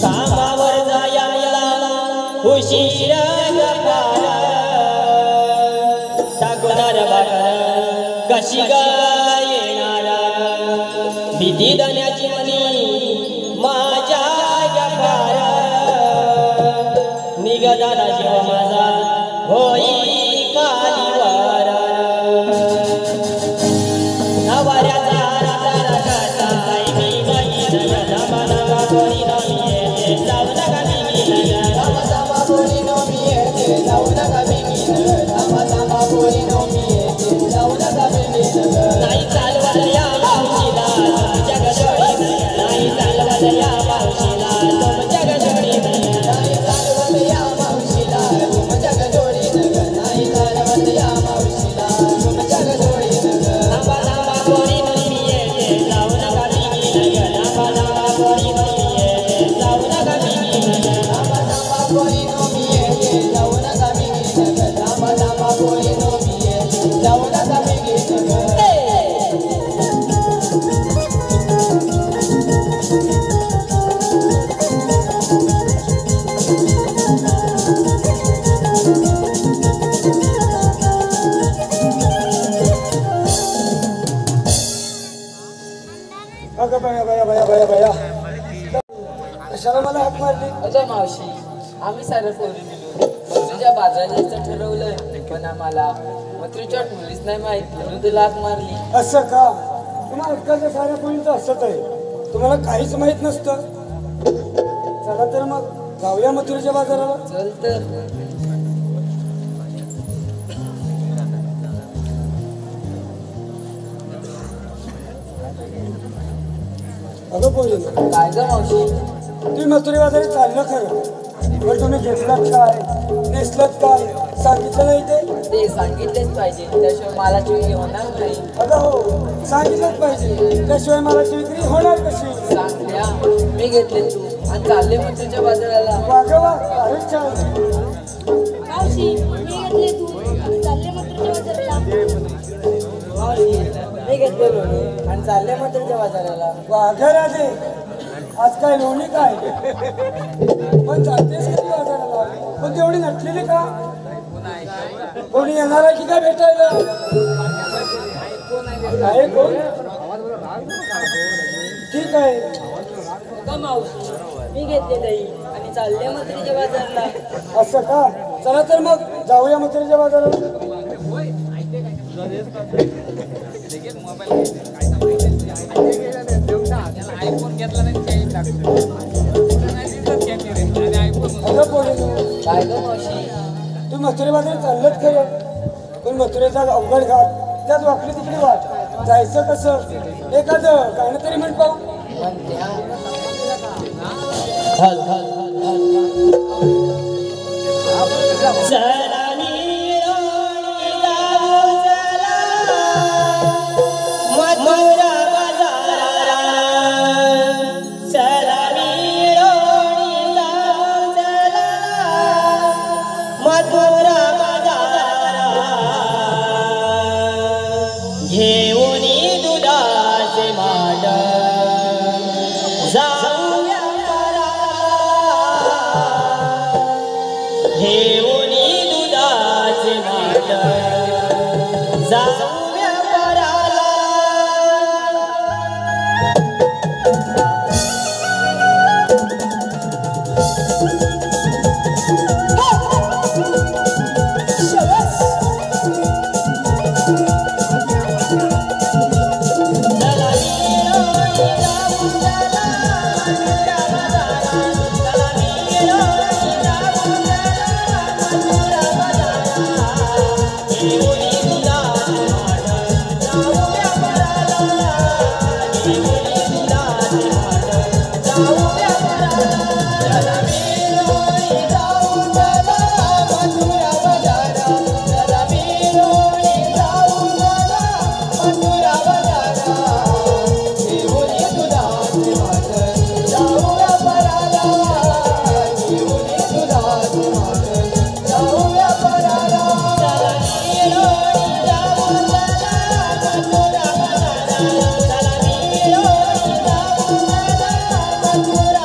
कामावर जायला उशीर गपार, टाकणार भाकर कशी ग येणार. भीती दण्याची मनी माझ्या गपार, निगदाना जीव माझा होई कालीवर. नवाऱ्याचा राजा कसाय मी बहीण ग. थांबा थांबा पोरीनो मी येते, जाऊ नका बिगी नगर. थांबा थांबा पोरीनो मी येते, जाऊ नका बिगी नगर. थांबा थांबा पोरीनो मी येते, जाऊ नका बिगी नगर. नाही चालवत या मावशीला तुमच्या गजोडी नगर. नाही चालवत या मावशीला तुमच्या गजोडी नगर. नाही चालवत या मावशीला तुमच्या गजोडी नगर. नाही चालवत या मावशीला तुमच्या गजोडी नगर. थांबा थांबा पोरीनो मी येते, जाऊ नका बिगी नगर. थांबा थांबा पोरीनो मी येते, जाऊ नका बिगी नगर. थांबा थांबा पोरीनो मी येते, जाऊ नका बिगी नगर. थांबा थांबा पोरीनो मी येते, जाऊ नका बिगी नगर. अगं बया बया बया बया बया, कशाला मला हाक मारली? अगं मावशी, आम्ही सारे पोरी मिळून मथुरेच्या बाजारात जायचं ठरवलंय, पण आम्हाला मथुरेच्या मुलीच नाही माहित, म्हणून तुला हाक मारली. असं का? तुम्हा आजकालच्या साऱ्या पोरींचं असंच आहे, तुम्हाला काहीच माहित नसतं. चला तर मग जाऊया मथुरेच्या बाजाराला. चल तर. अगं पोरीनो, काय ग मावशी? तुम्ही मथुरे बाजारात चाललं खरं, पण तुम्ही घेतलात काय, नेसलात काय, सांगितलं नाही ते? ते सांगितलेच पाहिजे, त्याशिवाय मला चोरी होणार नाही. अगं हो, सांगितलंच पाहिजे, त्याशिवाय मला विक्री होणार कशी? सांगल्या, मी घेतले तू आणि चालले मथुरेच्या बाजाराला. वागवा, फारच छान. मावशी मी घेतले तू चालले मथुरेच्या बाजाराला. मावशी, मी घेतले लोणी आणि चालले मथुरेच्या बाजाराला. वाघराजे, आज काय लोणी काय? पण जातेस कधी बाजाराला? पण तेवढी नटलेली का? कोणी येणार आहे की काय भेटायला? आहे कोण? ठीक आहे. ग मावशी, मी घेतले दही आणि चालले मथुरेच्या बाजाराला. असं का? चला तर मग जाऊया मथुरेच्या बाजाराला. अगं पोरीनो, काय ग मावशी तू मथुरेमध्ये चाललंच खरं, पण मथुरेचा अवघड घाट, त्यात वाकडी तिकडे वाट, जायचं कसं? एखादं गाणं तरी म्हण पाहू. म्हणत्या घाल घाल घेऊनी दुधाचे माड जाऊया परा, घेऊनी दुधाचे माड जाऊया पराला. मथुरा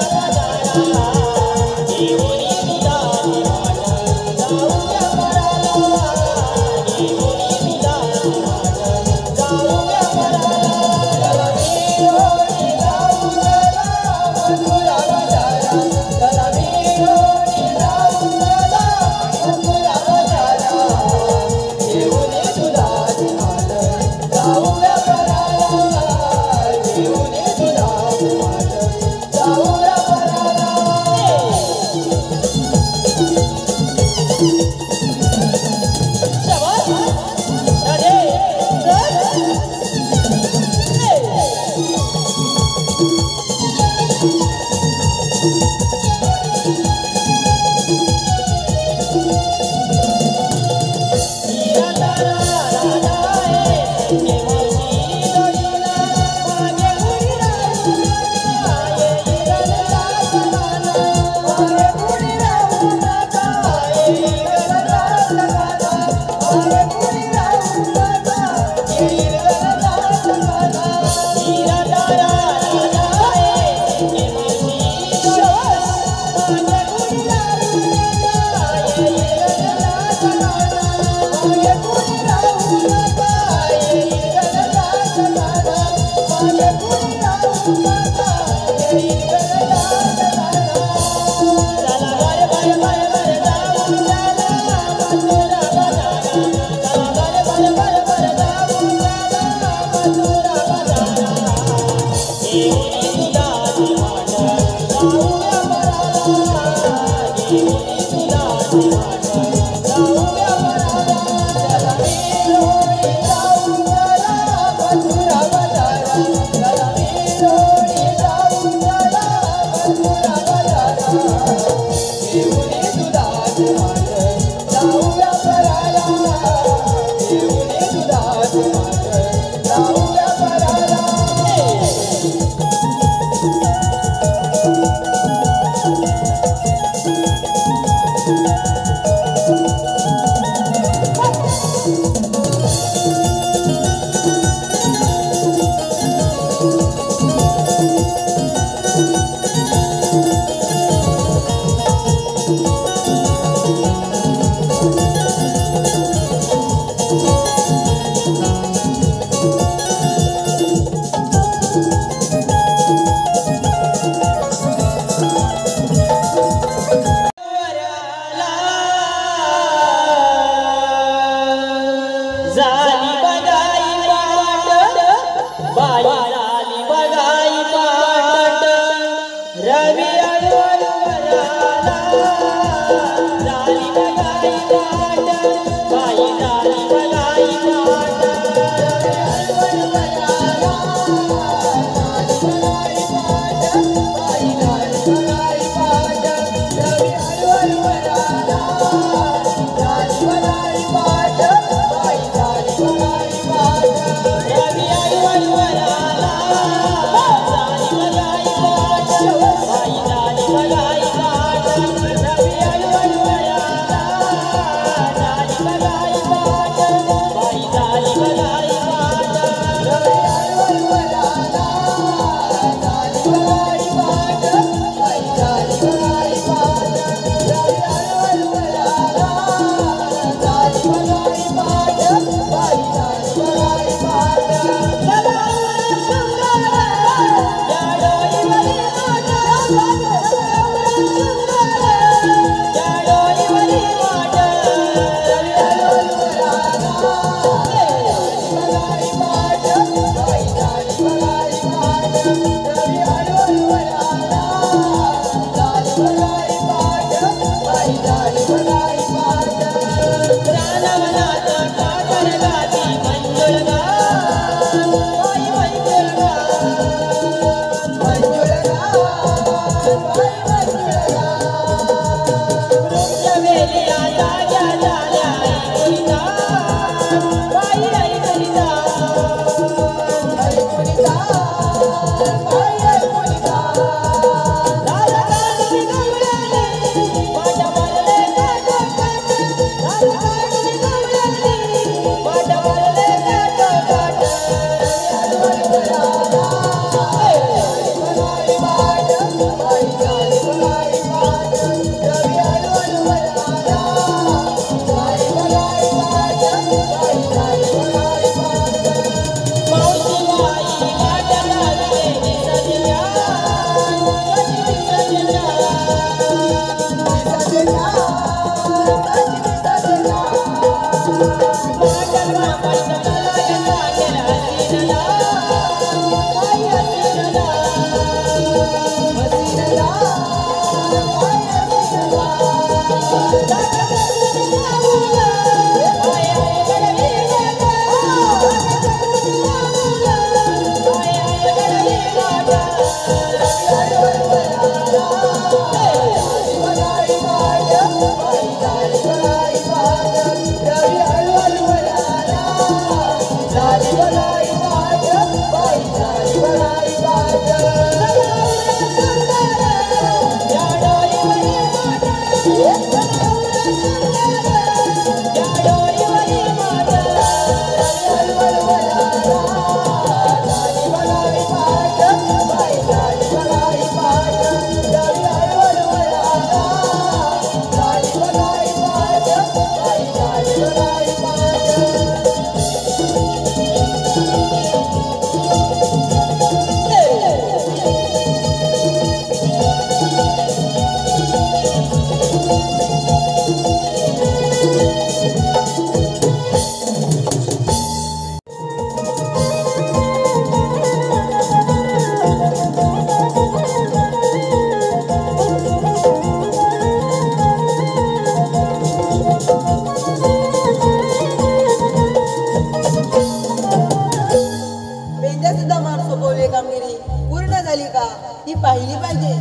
ती पाहिली पाहिजे.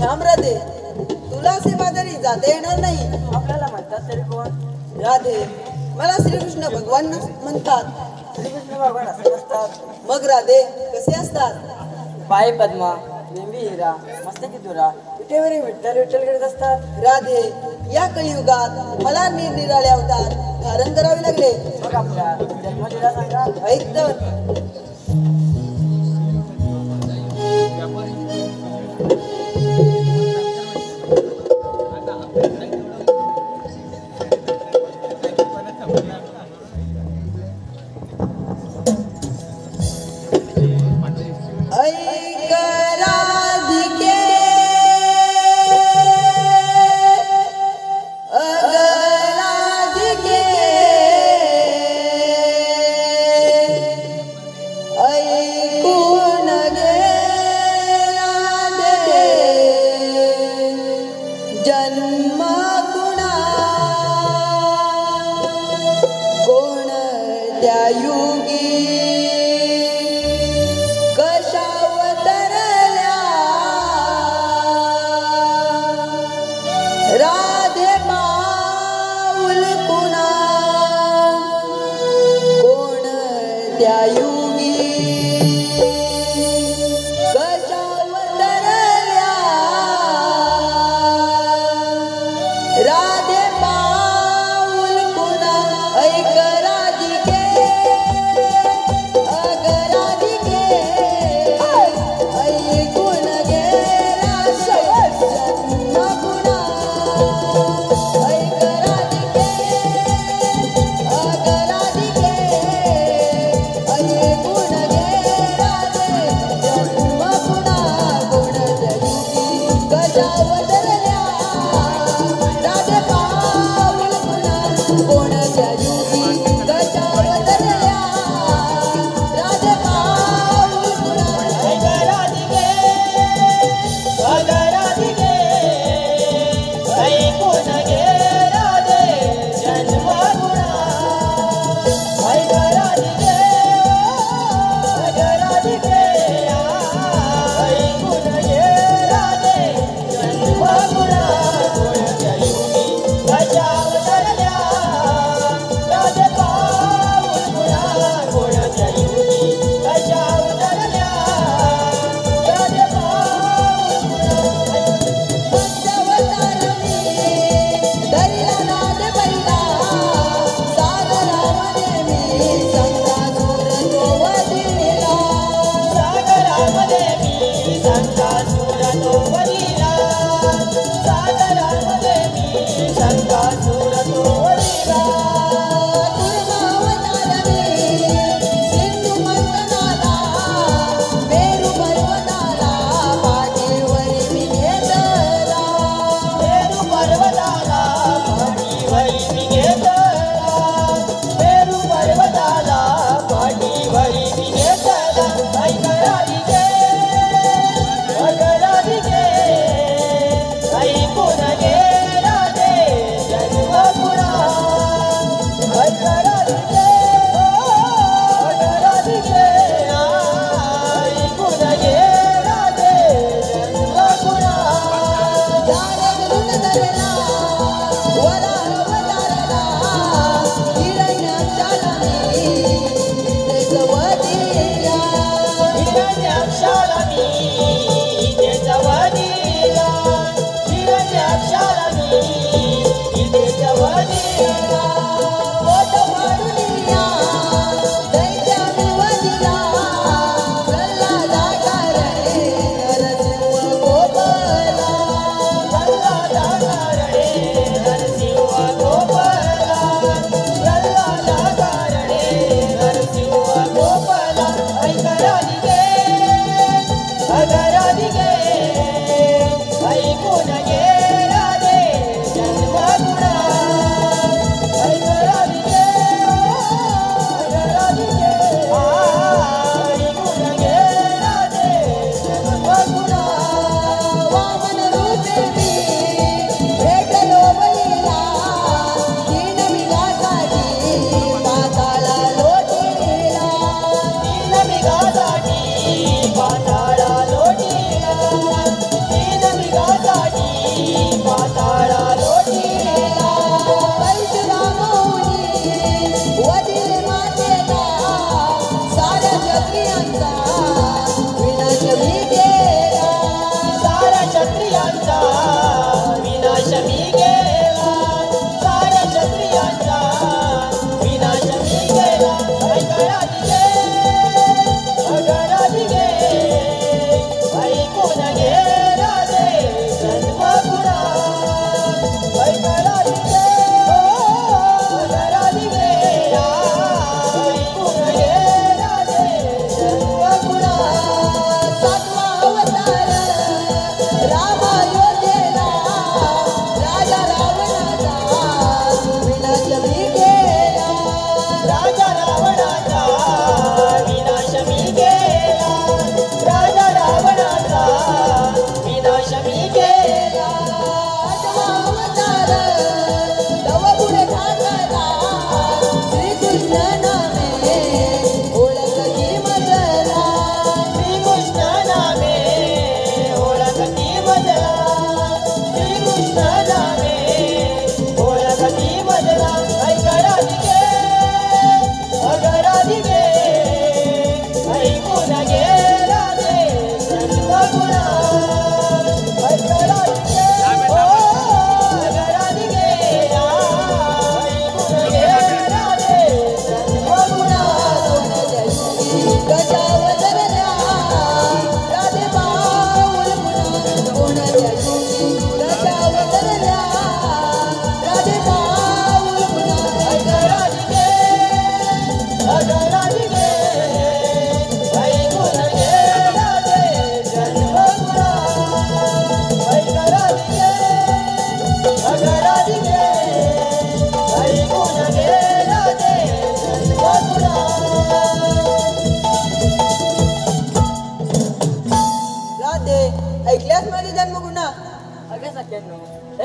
थांब राधे, तुला सेवादारी जाता येणार नाही. आपल्याला म्हणतात तरी कोण? राधे, मला श्रीकृष्ण भगवान म्हणतात. श्रीकृष्ण भगवान असे असतात. मग राधे कसे असतात? पाय पद्मा, लिंबी हिरा, मस्तकी तुरा, विटेवरी विठ्ठल विठ्ठल करत असतात. राधे, या कलियुगात मला निरनिराळे अवतार धारण करावे लागले. मग आपल्या जन्मलीला सांगा. ऐक तर,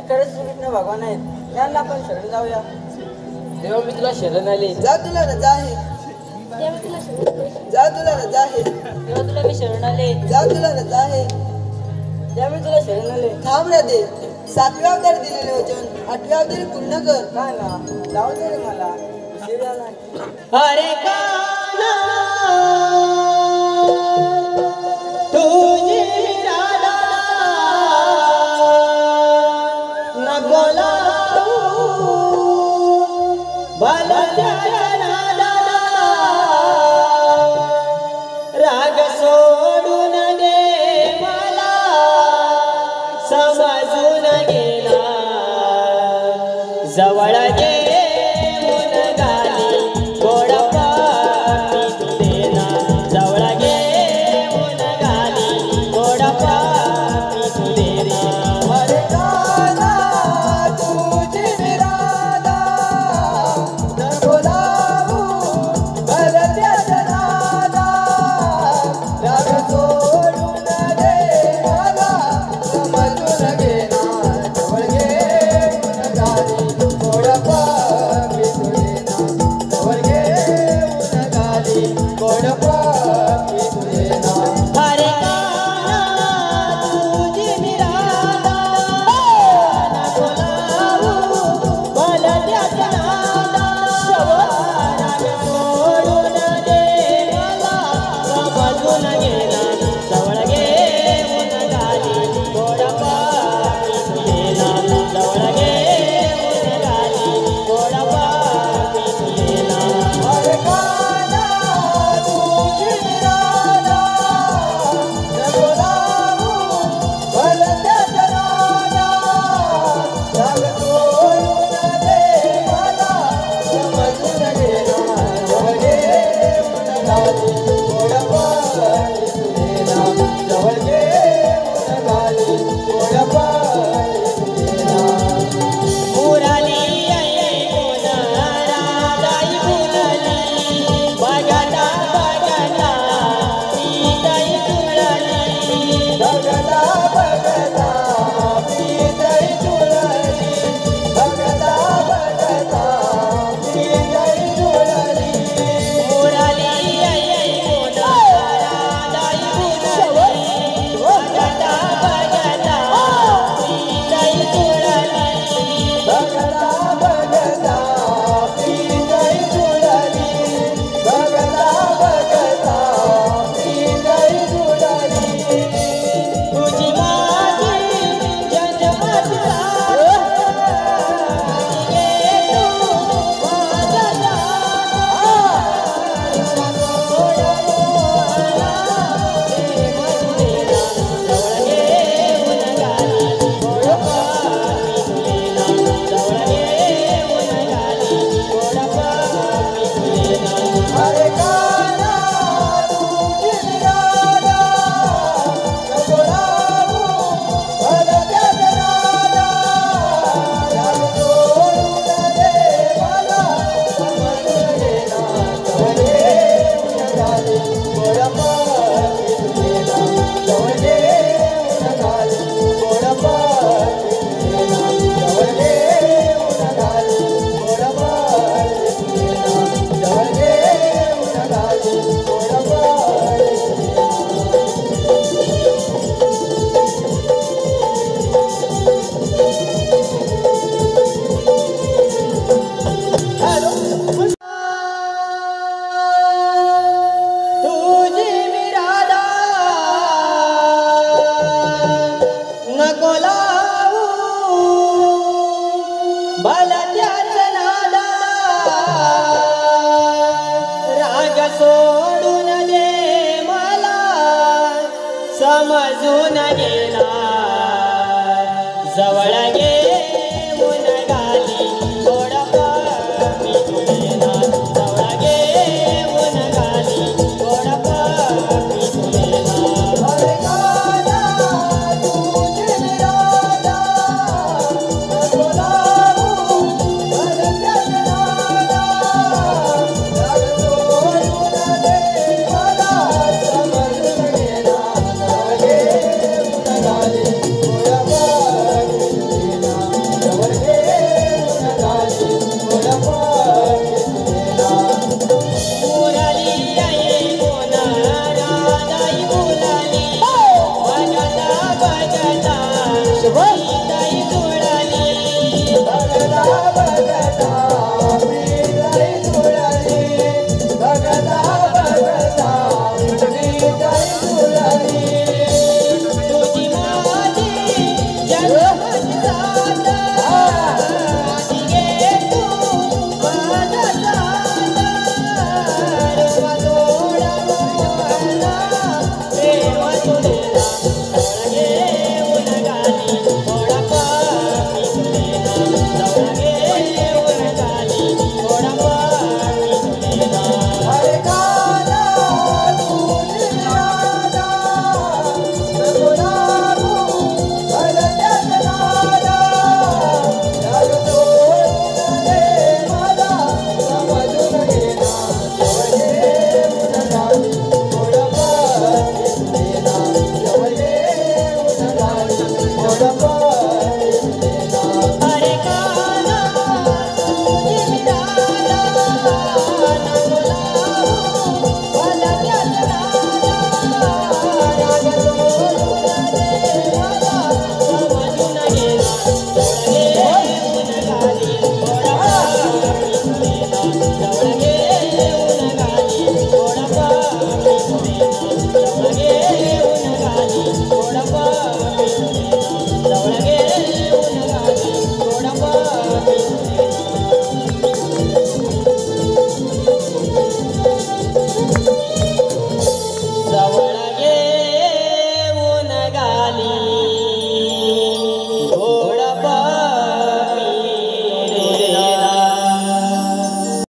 खरंच श्रीकृष्ण भगवान आहेत त्यांना आपण शरण जाऊया. तेव्हा मी तुला शरण आले. जा तुला रजा आहे, तेव्हा तुला शरण जा तुला रजा आहे, तेव्हा तुला मी शरण आले. जा तुला रजा आहे. तेव्हा मी तुला शरण आले. थांब रे दे, 7व्या अवतार दिलेले वचन 8व्या अवतारी पूर्ण कर. काय ना जाऊ दे रे मला उशीर झाला. अरे काना तुझी राधा नको लावू भलत्या नादाला राग सोडून दे मला समजून गेला जवळ गे समजून घे